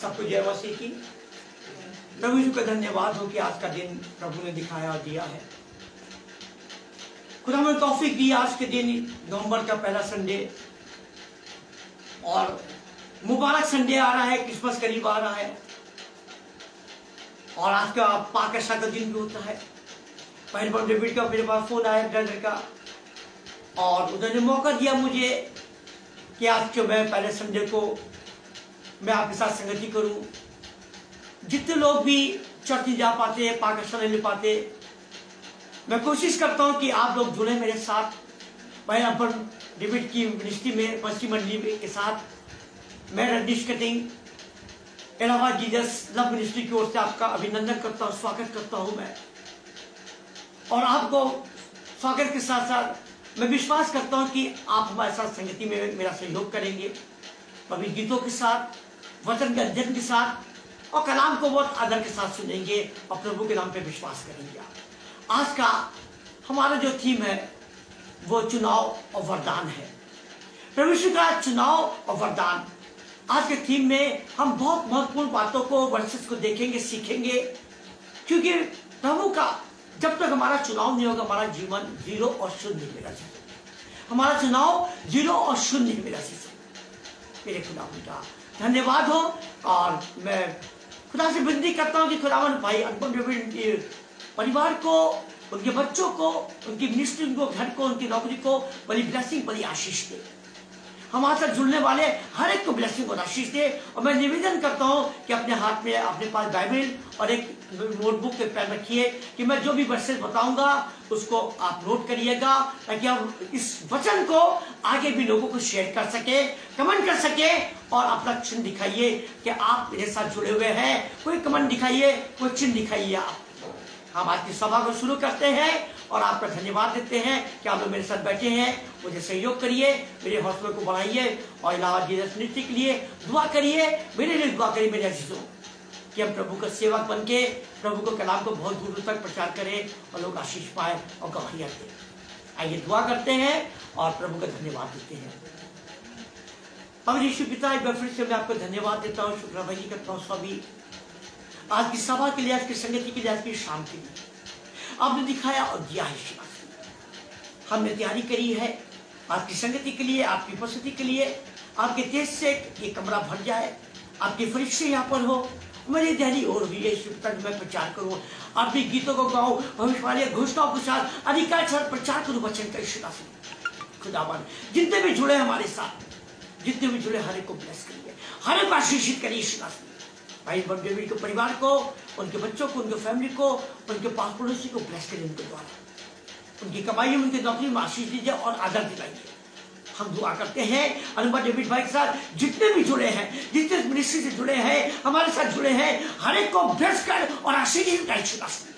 सबको जय मसीह की। प्रभु यीशु का धन्यवाद हो कि आज का दिन प्रभु ने दिखाया और दिया है। खुदा ने तौफीक दी आज के दिन, नवंबर का पहला संडे, और मुबारक संडे आ रहा है, क्रिसमस करीब आ रहा है और आज का पाकशा का दिन भी होता है। पहले डेविड का मेरे पास फोन आया ब्रदर का, और उन्होंने मौका दिया मुझे कि आज के मैं पहले संडे को मैं आपके साथ संगति करूं। जितने लोग भी चर्च नहीं जा पाते, पाकशा नहीं ले पाते, मैं कोशिश करता हूं कि आप लोग जुड़े मेरे साथ। पहले अपन डेविड की मिनिस्ट्री में, मसीह मंडली के साथ मैं Rajneesh Katting Allahabad Jesus love ministry की ओर से आपका अभिनंदन करता हूं, स्वागत करता हूं मैं। और आपको स्वागत के साथ साथ मैं विश्वास करता हूं कि आप हमारे साथ संगति में मेरा सहयोग करेंगे, पवित्र गीतों के साथ, वचन के अध्ययन के साथ, और कलाम को बहुत आदर के साथ सुनेंगे और प्रभु के नाम पे विश्वास करेंगे। आज का हमारा जो थीम है वो चुनाव और वरदान है। प्रभु यीशु का चुनाव और वरदान। आज के थीम में हम बहुत महत्वपूर्ण बातों को, वर्सेस को देखेंगे, सीखेंगे, क्योंकि प्रभु का जब तक हमारा चुनाव नहीं होगा, हमारा जीवन जीरो और शून्य मेरा जीवन, हमारा चुनाव जीरो और शून्य मेरा जीवन। मेरे खुदा का धन्यवाद हो। और मैं खुदा से विनती करता हूं कि खुदावन भाई अनुपम के परिवार को, उनके बच्चों को, उनकी मिनिस्ट्री, उनको घर को, उनकी नौकरी को बड़ी ब्लेसिंग, बड़ी आशीष दे। हमारे साथ जुड़ने वाले हर एक को ब्लेसिंग और आशीष दे। और मैं निवेदन करता हूं कि अपने हाथ में, अपने पास बाइबल और एक नोटबुक के पेन रखिए कि मैं जो भी वर्सेस बताऊंगा उसको आप नोट करिएगा, ताकि आप इस वचन को आगे भी लोगों को शेयर कर सके, कमेंट कर सके, और अपना चिन्ह दिखाइए कि आप मेरे साथ जुड़े हुए हैं। कोई कमेंट दिखाइए, कोई चिन्ह दिखाइए। आप हम आज की सभा को शुरू करते हैं और आपका धन्यवाद देते हैं कि आप लोग मेरे साथ बैठे हैं। मुझे सहयोग करिए, मेरे हौसले को बढ़ाइए, और इलाहाबाद जीसस मिनिस्ट्री के लिए दुआ करिए, मेरे लिए दुआ करिए मेरे अजीजों, कि हम प्रभु का सेवक बन के प्रभु को कलाम को बहुत दूर दूर तक प्रचार करें और लोग आशीष पाए और गवाहियां दें। आइए दुआ करते हैं और प्रभु का धन्यवाद देते हैं। पवित्र यीशु पिता, एक बार फिर से मैं आपको धन्यवाद देता हूँ, शुक्रवारी करता हूँ सभी आज की सभा के लिए, आज की संगति के लिए, आज की शाम के लिए आपने दिखाया और दिया है। हमने तैयारी करी है आज की संगति के लिए, आपकी उपस्थिति के लिए। आपके तेज से ये कमरा भर जाए, आपकी फरिश्ते यहाँ पर हो, मेरी तैयारी और हुई है तक मैं प्रचार करूँ, आपके गीतों को गाऊं, भविष्यवाणी घोषणाओं के साथ अधिकार के साथ प्रचार करूँ वचन का। ईश्वर खुदावन जितने भी जुड़े हमारे साथ, जितने भी जुड़े, हर एक को ब्लेस करिए, हर एक को आशीषित करिए। ईश्वर भाई डेविड के परिवार को, उनके बच्चों को, उनके फैमिली को, उनके पास पड़ोसी को ब्लेस करिए, उनके द्वारा उनकी कमाई में, उनकी नौकरी में आशीष दीजिए और आदर दिलाइए। हम दुआ करते हैं अनुपम डेविड भाई के साथ जितने भी जुड़े हैं, जितने मिनिस्ट्री से जुड़े हैं, हमारे साथ जुड़े हैं, हर एक को ब्लेस कर और आशीष कर।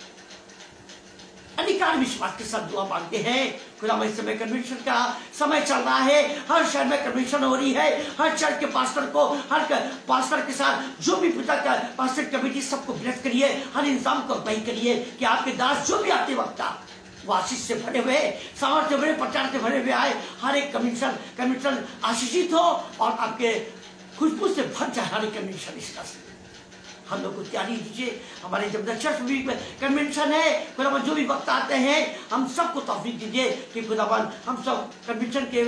अधिकार विश्वास के साथ दुआ मांगते हैं। खुदा इस समय कन्वेंशन का समय चल रहा है, हर शहर में कन्वेंशन हो रही है। हर चर्च के पास्टर को, हर पास्टर के साथ जो भी पिता का पास्टर कमेटी, सबको ब्लेस करिए, हर इंसान को अगुवाई करिए कि आपके दास जो भी आते वक्त वो आशीष से भरे हुए, सामर्थ्य से भरे, प्रचार से भरे हुए आए। हर एक कन्वेंशन आशीषित हो और आपके खुशबू से भर जाए हर एक कन्वेंशन। इसका हम लोग को तैयारी दीजिए। हमारे जब चर्च भी कन्वेंशन है, खुदावन जो भी वक्त आते हैं, हम सबको तौफीक दीजिए कि खुदावन हम सब कन्वेंशन के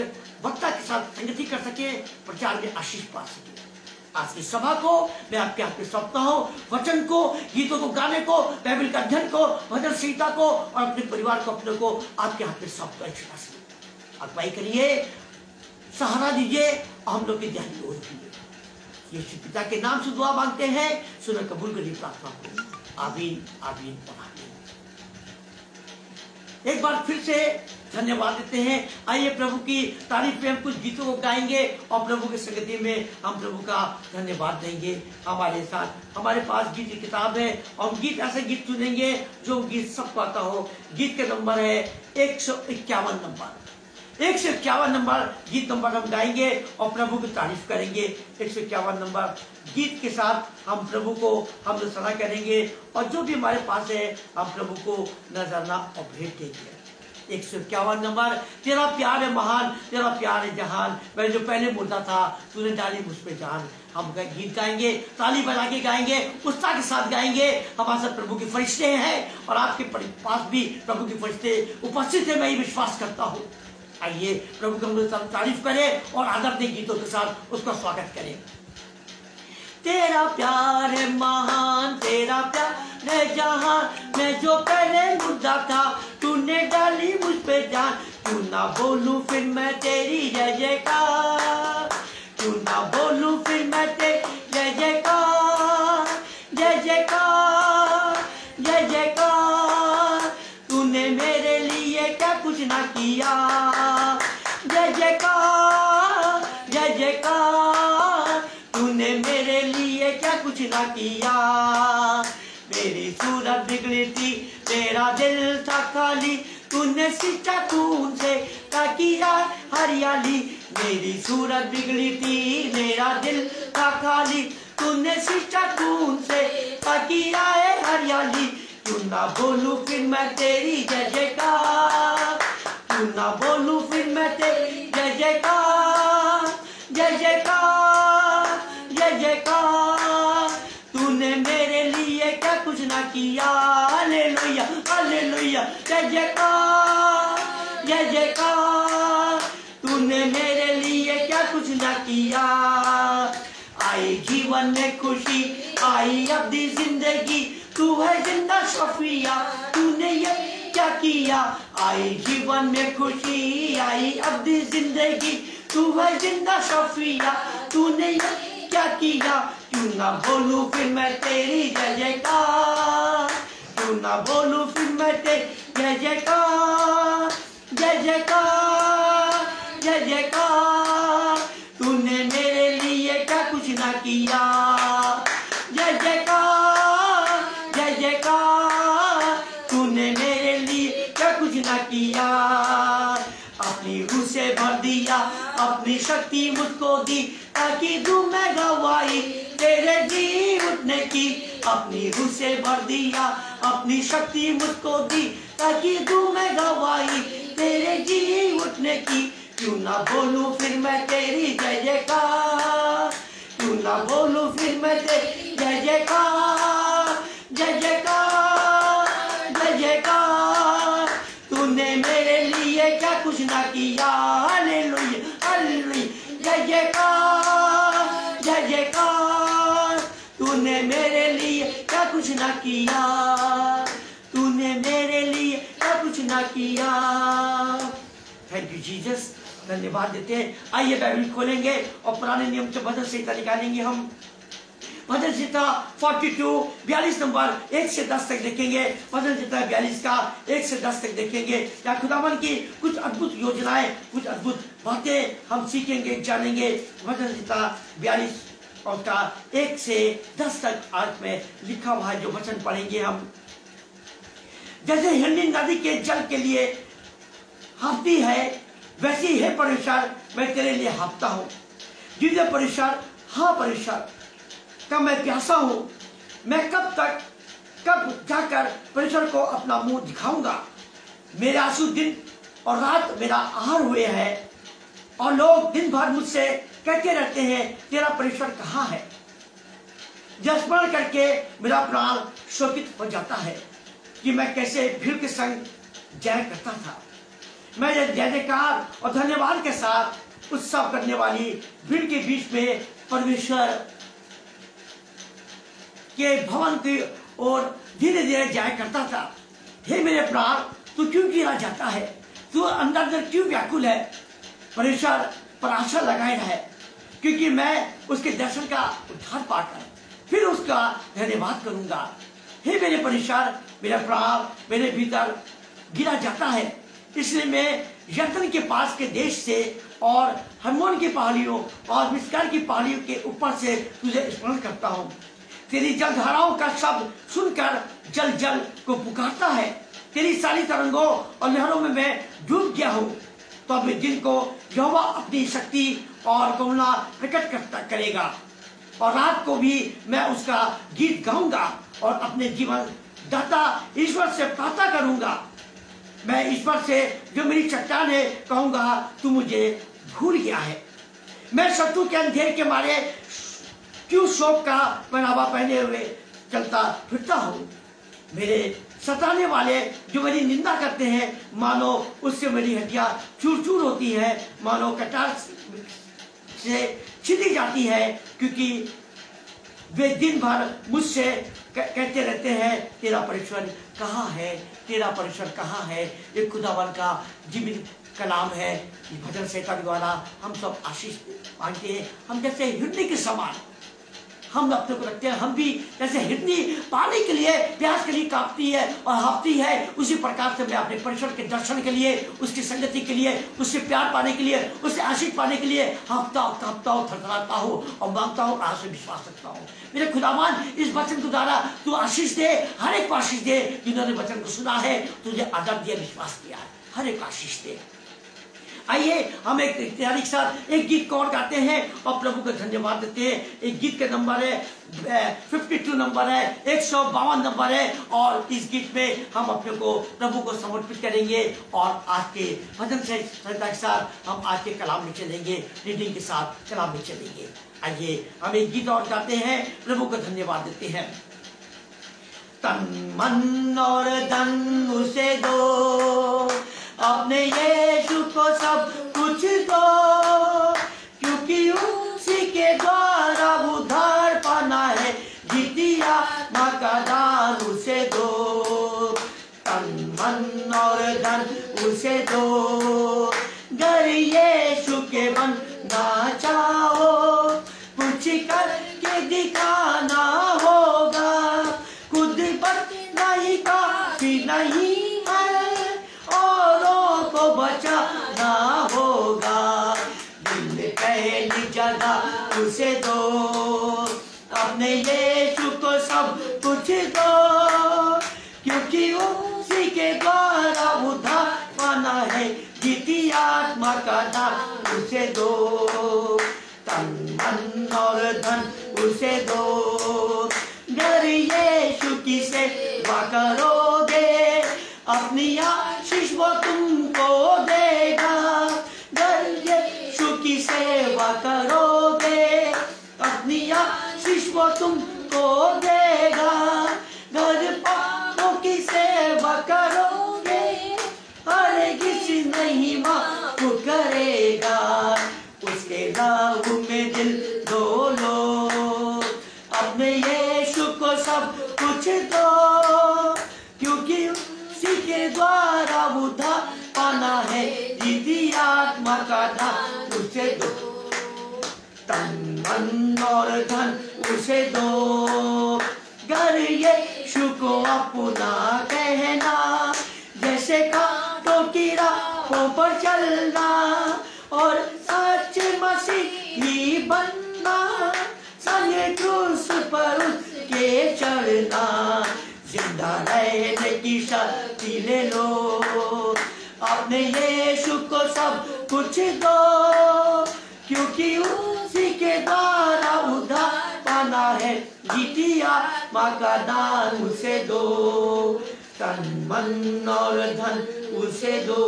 वक्ता के साथ संगति कर सके, प्रचार में आशीष पा सके। आज की सभा को मैं आपके हाथ में सौंपता हूँ, वचन को, गीतों को गाने को, बाइबल का अध्ययन को, भजन संहिता को, और अपने परिवार को, अपने को आपके हाथ में सौंपता है। अगुवाई करिए, सहारा दीजिए और हम लोग की ध्यान ओर दीजिए। यीशु पिता के नाम से दुआ मांगते हैं, सुनो कबूल करिए प्रार्थना को। आमीन, आमीन और आमीन। एक बार फिर से धन्यवाद देते हैं। आइए प्रभु की तारीफ में हम कुछ गीतों को गाएंगे और प्रभु की संगति में हम प्रभु का धन्यवाद देंगे। हमारे साथ हमारे पास गीत की किताब है और हम गीत ऐसे गीत चुनेंगे जो गीत सबको आता हो। गीत का नंबर है 151 नंबर। 151 नंबर गीत नंबर हम गाएंगे और प्रभु की तारीफ करेंगे। 151 नंबर गीत के साथ हम प्रभु को हम सलाह करेंगे और जो भी हमारे पास है हम प्रभु को नजराना और भेंट देंगे। 151 नंबर। तेरा प्यार है महान, तेरा प्यार है जहान, मैं जो पहले मुर्दा था तूने डाली मुझ पे जान। हम गीत गाएंगे, ताली बजा के गाएंगे, उत्साह के साथ गाएंगे। हमारे साथ प्रभु के फरिश्ते हैं और आपके पास भी प्रभु के फरिश्ते उपस्थित है, मैं ये विश्वास करता हूँ। आइए प्रभु का हम तारीफ करें और आदरणीय गीतों के साथ उसका स्वागत करें। तेरा प्यार है महान, तेरा प्यार है जहान, मैं जो पहले मुर्दा था तूने डाली मुझ पे जान। क्यों ना बोलूं फिर मैं तेरी जय जयकार, क्यों ना बोलूं फिर मैं तेरी जय जयकार, जय जयकार, जय जयकार। तूने मेरे लिए क्या कुछ ना किया, जय जयकार, जय जयकार। तूने मेरे लिए क्या कुछ ना किया। मेरी सूरत बिगड़ी थी, मेरा दिल था खाली, तूने सींचा खून से किया हरियाली। मेरी सूरत बिगड़ी थी, मेरा दिल था खाली, तूने सींचा खून से किया है हरियाली। क्यों ना बोलूं फिर मैं तेरी जय जयकार, क्यों ना बोलूं फिर मैं तेरी जय जयकार, जय जयकार, जय जयकार। तूने मेरे लिए क्या कुछ ना किया। हालेलुया, हालेलुया, जय जयकार, जय जयकार। तूने मेरे लिए क्या कुछ ना किया। आई जीवन में खुशी, आई अपनी जिंदगी, तू है जिंदा शफिया, तूने ये क्या किया। आई जीवन में खुशी, आई अपनी जिंदगी, तू है जिंदा शफिया, तूने ये क्या किया। क्यों ना बोलूं फिर मैं तेरी जय जयकार, क्यों ना बोलूं फिर मैं तेरी जय जयकार, जय जयकार, जय जयकार। तूने मेरे लिए क्या कुछ ना किया। जय जयकार, जय जयकार। तूने मेरे लिए क्या कुछ ना किया। अपनी रूह से भर दिया, अपनी शक्ति मुझको दी, ताकि दूं मैं गवाही तेरे जी उठने की। अपनी रूह से भर दिया, अपनी शक्ति मुझको दी, ताकि दूं मैं गवाही तेरे जी उठने की। क्यों ना बोलूं फिर मैं तेरी जय जयकार, क्यों ना बोलूं फिर मैं तेरी जय जयकार, जय जयकार, जय जयकार। तूने मेरे लिए क्या कुछ ना किया। हालेलुया, हालेलुया, जय जयकार, जय जयकार। तूने मेरे लिए क्या कुछ ना किया, तूने मेरे लिए क्या कुछ ना किया। थैंक यू जीसस, धन्यवाद देते हैं। आइए बाइबल खोलेंगे और पुराने नियम से भजन संहिता निकालेंगे। हम भजन संहिता 42 42 नंबर 1 से 10 तक देखेंगे। भजन संहिता 42 का 1 से 10 तक देखेंगे। या खुदावन की कुछ अद्भुत योजनाएं, कुछ अद्भुत बातें हम सीखेंगे, जानेंगे। भजन संहिता 42 और उसका 1 से 10 तक आज में लिखा हुआ है, जो वचन पढ़ेंगे हम। जैसे हिरनी नदी के जल के लिए हाँफती है, वैसी है परमेश्वर मैं तेरे लिए हाँफता हूँ। जिसे परमेश्वर, हाँ परमेश्वर, कब मैं प्यासा हूँ, मैं कब तक, कब जाकर परमेश्वर को अपना मुंह दिखाऊंगा। मेरे आंसू दिन और रात मेरा आहार हुए हैं, और लोग दिन भर मुझसे कहते रहते हैं तेरा परमेश्वर कहाँ है। जब स्मरण करके मेरा प्राण शोकित हो जाता है कि मैं कैसे भीड़ के संग जय करता था। मैं जय जयकार और धन्यवाद के साथ उत्सव करने वाली भीड़ के बीच में परमेश्वर के भवन की ओर धीरे धीरे जाया करता था। हे मेरे प्राण, तू क्यों गिरा जाता है, तू अंदर क्यों व्याकुल है। परमेश्वर पर आशा लगाए रहे, क्योंकि मैं उसके दर्शन का उद्धार पाकर फिर उसका धन्यवाद करूंगा। हे मेरे परमेश्वर, मेरा प्राण मेरे भीतर गिरा जाता है, इसलिए मैं यरदन के पास के देश से और हर्मोन की पहाड़ियों और मिस्कार की पहाड़ियों के ऊपर से तुझे स्मरण करता हूँ। तेरी जलधाराओं का शब्द सुनकर जल जल को पुकारता है। तेरी सारी तरंगों और लहरों में मैं डूब गया हूँ। तो अब दिन को यहोवा अपनी शक्ति और करुणा प्रकट करेगा, और रात को भी मैं उसका गीत गाऊंगा और अपने जीवन दाता ईश्वर से प्रार्थना करूंगा। मैं ईश्वर से जो मेरी चट्टान है कहूंगा तू मुझे भूल गया है। मैं शत्रु के अंधेर के मारे क्यों शोक का पहनावा पहने हुए चलता फिरता हूँ। मेरे सताने वाले जो मेरी निंदा करते हैं, मानो उससे मेरी हड्डियां चूर चूर होती है, मानो कटार से छिदी जाती है, क्योंकि वे दिन भर मुझसे कहते रहते हैं तेरा परमेश्वर कहाँ है, तेरा परमेश्वर कहाँ है। ये खुदावन का जीवित कलाम है। भजन संहिता द्वारा हम सब आशीष मांगते हैं। हम जैसे हिरनी के समान हम अपने को रखते हैं, हम भी जैसे हिरनी पानी के लिए प्यास के लिए कांपती है और हाँफती है, उसी प्रकार से मैं अपने परमेश्वर के दर्शन के लिए, उसकी संगति के लिए, उससे प्यार पाने के लिए, उससे आशीष पाने के लिए हाँफता हूँ, कांपता हूँ, थरथराता हूँ और मांगता हूँ, आज से विश्वास रखता हूँ। मेरे खुदावन इस वचन के द्वारा तू आशीष दे, हर एक को आशीष दे जिन्होंने वचन को सुना है, तुझे आदर दिया, विश्वास किया है, हर एक आशीष दे। आइए हम एक तैयारी के साथ एक गीत को और गाते हैं और प्रभु को धन्यवाद देते हैं। एक गीत का नंबर है 52 नंबर है, 152 नंबर है और इस गीत में हम अपने को प्रभु को समर्पित करेंगे और आज के भजन संहिता के साथ हम आज के कलाम में चलेंगे, रीडिंग के साथ कलाम में चलेंगे। आइए हम एक गीत और गाते हैं, प्रभु को धन्यवाद देते हैं। तन मन और धन उसे दो, अपने यीशु को सब कुछ दो, क्योंकि उसी के द्वारा उद्धार पाना है, जीतिया माँ का दान उसे दो। तन मन और धन उसे दो, घर यीशु के बनना चाहो, कुछ करके दिखाना होगा, खुद पर नहीं काफी नहीं बचाना होगा। दिल में पहली जगह उसे दो, अपने यीशु को सब कुछ दो, क्योंकि उसी के द्वारा उद्धार पाना है, जीती आत्मा का दान उसे दो। तन मन और धन उसे दो, घर यीशु की सेवा करोगे, अपनी आशीष वो तुमको देगा। घर यीशु की सेवा करोगे, अपनी आशीष वो तुमको देगा। घर पापों की सेवा करोगे, हर किसी नहीं माफ करेगा। उसके लहू में दिल धो लो, अपने यीशु को सब कुछ दो, क्योंकि के द्वारा उद्धार पाना है, जीती आत्मा का दान उसे दो। तन मन और धन उसे दो, घर यीशु को अपना कहना, जैसे कांटों की राहों पर चलना और सच मसीही बनना, संगे क्रूस पर उसके चढ़ना। जिंदा रहने की शक्ति ले लो, अपने यीशु को सब कुछ दो, क्योंकि उसी के द्वारा उद्धार पाना है, जीती आत्मा का दान उसे दो। तन मन और धन उसे दो।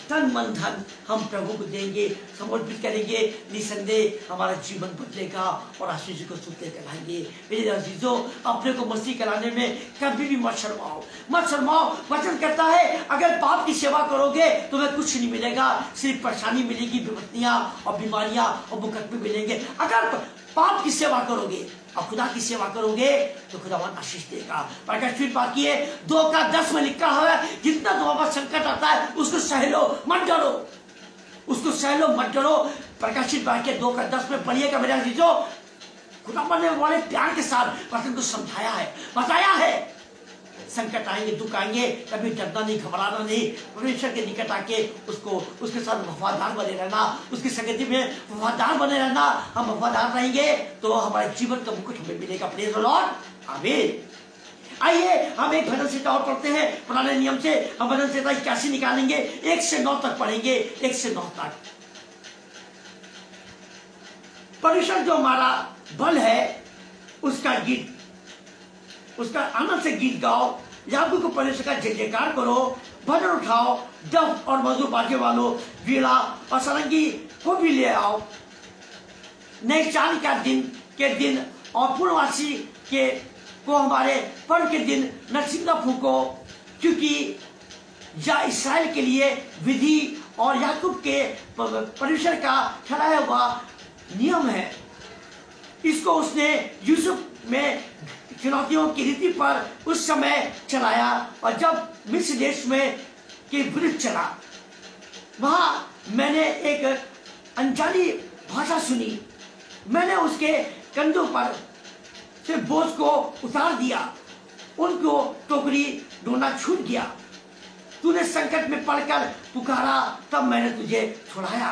तन मन धन हम प्रभु को देंगे, समर्पित करेंगे, निसंदेह हमारा जीवन बदलेगा और आशीष को सुनते कराएंगे। मेरे अजीजों, अपने को मसीह कराने में कभी भी मत शर्माओ, मत शर्माओ। वचन कहता है अगर पाप की सेवा करोगे तो तुम्हें कुछ नहीं मिलेगा, सिर्फ परेशानी मिलेगी, विपत्तियां और बीमारियां और मुकदमे मिलेंगे। अगर पाप की सेवा करोगे और खुदा की सेवा करोगे तो खुदावन आशीष देगा। प्रकाशित वाक्य है 2:10 में लिखा हुआ है, जितना तुम्हारे संकट आता है उसको सह लो, मत डरो, उसको सह लो, मत डरो। प्रकाशित वाक्य 2:10 में पढ़िएगा मेरे अजीजों। खुदावन ने बड़े प्यार के साथ वचन को समझाया है, बताया है। संकट आएंगे, दुख आएंगे, कभी डरना नहीं, घबराना नहीं, परमेश्वर के निकट आके उसको उसके साथ वफादार बने रहना, उसकी संगति में वफादार बने रहना। हम वफादार रहेंगे तो हमारे जीवन का मुकुट हमें मिलेगा। प्रेज़ द लॉर्ड, आमीन। आइए हम एक भजन संहिता और पढ़ते हैं। पुराने नियम से हम भजन संहिता 81 निकालेंगे, 1 से 9 तक पढ़ेंगे, 1 से 9 तक। परमेश्वर जो हमारा बल है उसका गीत, उसका आनंद से गीत गाओ, याकूब को परमेश्वर का जय जयकार करो, भजन उठाओ, डफ और मधुर बाजे वालों, वीणा और सारंगी को भी ले आओ। नए चांद का दिन के दिन और पूर्णवासी के को हमारे पर्व के दिन नरसिंगा फूको, क्योंकि यह इस्राएल के लिए विधि और याकूब के परमेश्वर का ठहराया हुआ नियम है। इसको उसने यूसुफ में चुनौतियों की रीति पर उस समय चलाया, और जब मिस्र देश में के विरुद्ध चला, वहां मैंने एक अनजानी भाषा सुनी। मैंने उसके कंधों पर से बोझ को उतार दिया, उनको टोकरी ढूंढना छूट गया। तूने संकट में पड़कर पुकारा, तब मैंने तुझे छुड़ाया।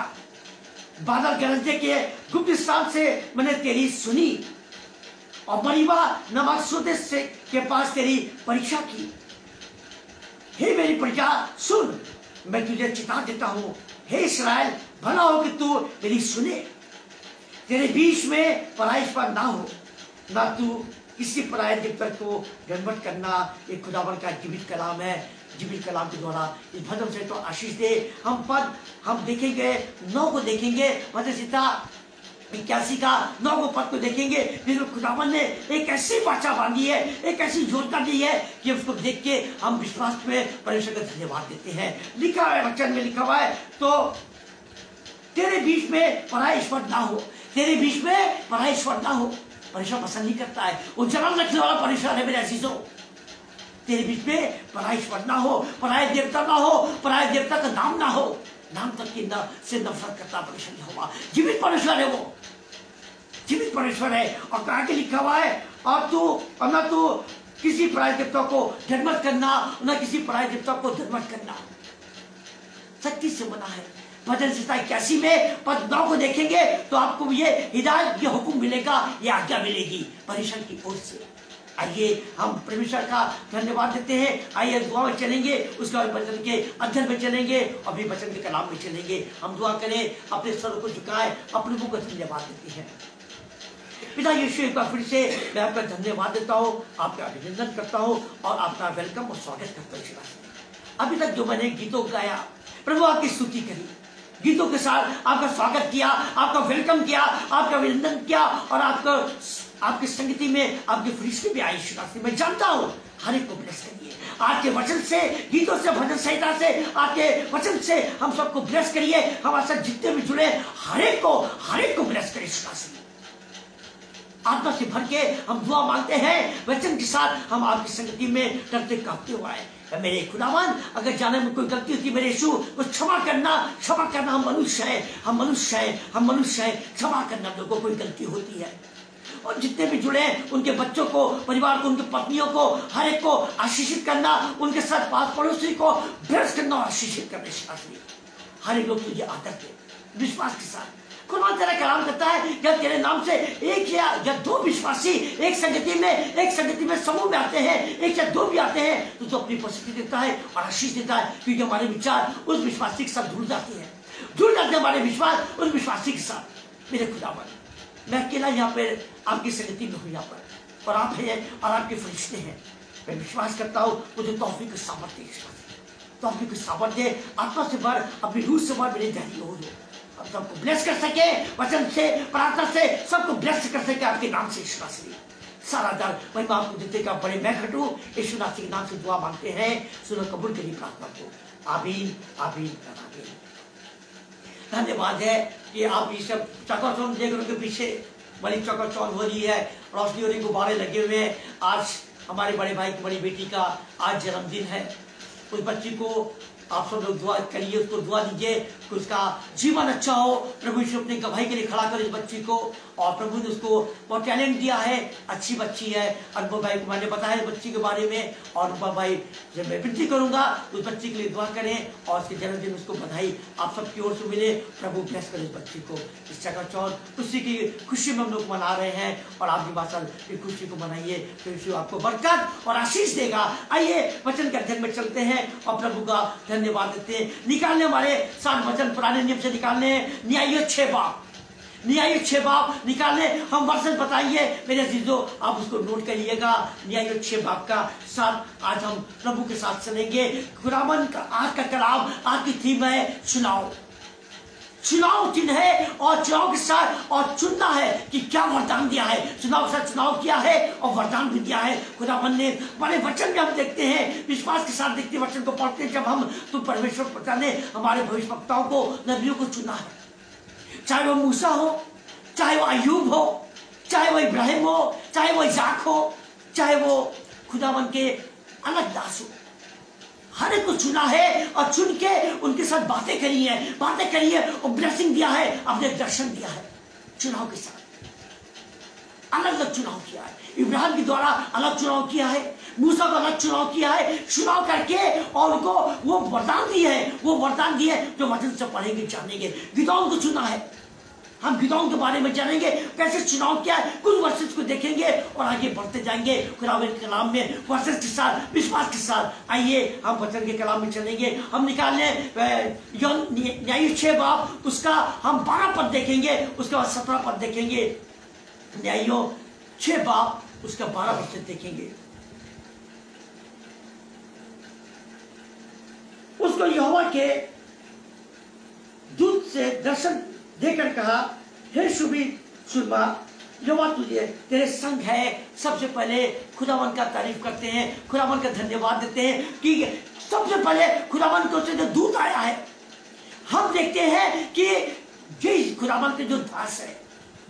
बादल गरजने के गुप्त स्थान से मैंने तेरी सुनी, और मरीबा नमक सोते से के पास तेरी परीक्षा की। हे मेरी प्रजा सुन, मैं तुझे चिता देता हूं। हे इस्राएल, भला हो कि तू मेरी सुने। तेरे बीच में पराइश्वर ना हो, ना तू किसी पराये देवता को दंडवत करना। एक खुदावन का जीवित कलाम है। जीवित कलाम के द्वारा इस भजन से तो आशीष दे। हम देखेंगे 9 को देखेंगे, भजन सीता 81 का 9 पद को देखेंगे, जिसमें खुदावन ने एक ऐसी वाचा बांधी है, एक ऐसी योजना दी है कि उसको देख के हम विश्वास में परमेश्वर का धन्यवाद देते हैं। लिखा है वचन में, लिखा हुआ है, तो तेरे बीच में पराया ईश्वर ना हो, तेरे बीच में पराया ईश्वर ना हो। परमेश्वर पसंद नहीं करता है, वो जन्म रखने वाला परमेश्वर है। मेरे अजीजों, तेरे बीच में पराया ईश्वर ना हो, पराया देवता ना हो, पराया देवता का नाम ना हो। नाम तक की से नफरत करता परमेश्वर नहीं होगा। जीवित परमेश्वर है, वो जीवित परमेश्वर है। और कहा के लिखा हुआ है, और ना तू किसी पराये देवता को धर्म मत करना, ना किसी पराये देवता को धर्म मत करना। सच्ची से मना है। भजन संहिता 81 में पद 9 को देखेंगे तो आपको ये हिदायत, ये हुक्म मिलेगा, ये आज्ञा मिलेगी परमेश्वर की ओर से। आइए हम परमेश्वर का धन्यवाद देते हैं। आइए दुआ में चलेंगे, उसके बाद वचन के अध्ययन में चलेंगे और फिर वचन के कलाम में चलेंगे। हम दुआ करें, अपने सर को झुकाए, अपने मुंह को धन्यवाद देते हैं। पिता यीशु, एक बार फिर से मैं आपका धन्यवाद देता हूँ, आपका अभिनंदन करता हूँ और आपका वेलकम और स्वागत करता हूँ। अभी तक जो मैंने गीतों गाया, प्रभु आपकी स्तुति करी, गीतों के साथ आपका स्वागत किया, आपका वेलकम किया, आपका अभिनंदन किया, और आपकी संगति में आपके फरिश्ते भी आए। मैं जानता हूँ हर एक को ब्लेस करिए। आपके वचन से, गीतों से, भजन संहिता से, आपके वचन से हम सबको ब्लेस करिए। हमारे साथ जितने भी जुड़े हर एक को ब्लेस करिए। आत्मा से भर के हम दुआ मांगते हैं, वचन के साथ हम आपकी संगति में डरते कांपते हुए आए। मेरे खुदावन, अगर जाने में कोई गलती होती मेरे यीशु तो क्षमा करना। हम मनुष्य हैं, क्षमा करना। लोगों को कोई गलती होती है, और जितने भी जुड़े उनके बच्चों को, परिवार को, उनकी पत्नियों को, हर एक को आशीषित करना। उनके साथ पास पड़ोसी को ब्लेस करना, आशीषित करना। हर एक लोग तुझे आदर दे विश्वास के साथ। खुदा तेरा कलाम करता है, जब तेरे नाम से एक या 2 विश्वासी एक संगति में समूह में आते हैं, 1 या 2 भी आते हैं, तो अपनी उपस्थिति देता है और आशीष देता है। क्योंकि हमारे विचार उस विश्वासी के साथ जुड़ जाते हैं हमारे विश्वास उस विश्वासी के साथ। मेरे खुदावन, मैं अकेला यहाँ पर आपकी संगति में हूँ यहाँ पर, और आप हैं और आपके फरिश्ते हैं। मैं विश्वास करता हूँ, मुझे तौफीक सामर्थ्य तौफीक सामर्थ्य आत्मा से भर, अपनी रूह से भर, मेरे धैर्य हो सबको ब्लेस कर सके, वचन से, प्रार्थना से सबको ब्लेस कर सके। आपके नाम से यीशु मसीह सारा दर वही आपको देते का बड़े मैं घटू यीशु मसीह के नाम से दुआ मांगते हैं। सुनो, कबूल करिए प्रार्थना को। आमीन, आमीन, आमीन। धन्यवाद है कि आप ये सब चकाचौंध देख रहे हो, पीछे बड़ी चकाचौंध हो रही है, रोशनी हो रही, गुब्बारे लगे हुए हैं। आज हमारे बड़े भाई की बड़ी बेटी का आज जन्मदिन है। उस बच्ची को आप सब लोग दुआ करिए, उसको दुआ दीजिए कि उसका जीवन अच्छा हो। प्रभु यीशु अपनी गवाही के लिए खड़ा करे इस बच्ची को, और प्रभु ने उसको बहुत टैलेंट दिया है, अच्छी बच्ची है। अनुभव भाई को मैंने बताया बच्ची के बारे में, और अनुभव भाई जब मैं विनती करूंगा उस बच्ची के लिए दुआ करें, और उसके जन्मदिन उसको बधाई आप सबकी ओर से मिले। प्रभु ब्लेस करे इस बच्ची को। इस चकाचौंध उसी की खुशी में हम लोग मना रहे हैं, और आप भी बात खुशी को मनाइए। तो यीशु आपको बरकत और आशीष देगा। आइए वचन के अध्ययन में चलते हैं और प्रभु का धन्यवाद देते हैं। निकालने हमारे 7 वचन पुराने नियम से निकालने हैं। न्यायियों 6 बाब, न्याय 6 बाब निकालने हम वर्षन बताइए मेरे अजीजों, आप उसको नोट करिएगा। न्याय 6 बाब का साथ आज हम प्रभु के साथ चलेंगे। खुदावन का आज का कलाम, आज की थीम है चुनाव। चुनाव चिन्ह है और चुनाव के साथ और चुनना है कि क्या वरदान दिया है। चुनाव के साथ चुनाव किया है और वरदान भी दिया है खुदावन ने। बड़े वचन में हम देखते हैं, विश्वास के साथ देखते हैं, वचन को पढ़ते हैं जब हम, तो परमेश्वर पता ने हमारे भविष्यवक्ताओं को, नबियों को चुना है। चाहे वो मूसा हो, चाहे वो अय्यूब हो, चाहे वो इब्राहिम हो, चाहे वो इसाक हो, चाहे वो खुदावन के अलग दास हो, हर एक को चुना है और चुन के उनके साथ बातें करी है और ब्लेसिंग दिया है, अपने दर्शन दिया है। चुनाव के साथ अलग अलग चुनाव किया है। इब्राहिम के द्वारा अलग चुनाव किया है, मूसा को अलग चुनाव किया है, चुनाव करके और उनको वो वरदान दिए हैं जो वचन से पढ़ेंगे जानेंगे। गिदोन को चुना है, हम गिदोन के बारे में जानेंगे कैसे चुनाव किया है, कुछ वर्सेस को देखेंगे और आगे बढ़ते जाएंगे खुदावन के कलाम में वर्सेस के साथ, विश्वास के साथ। आइए हम वचन के कलाम में चलेंगे। हम निकाल लें न्याय 6 बाब, उसका हम 12 पद देखेंगे, उसके बाद 17 पद देखेंगे। न्यायों 6 बाब उसका 12 पद देखेंगे। उसको यहोवा के दूत से दर्शन देकर कहा, हे शुभी सुरमा, यहोवा तुझे तेरे संग है। सबसे पहले खुदावन का तारीफ करते हैं, खुदावन का धन्यवाद देते हैं कि सबसे पहले खुदावन को से जो दूत आया है। हम देखते हैं कि ये खुदावन के जो दास है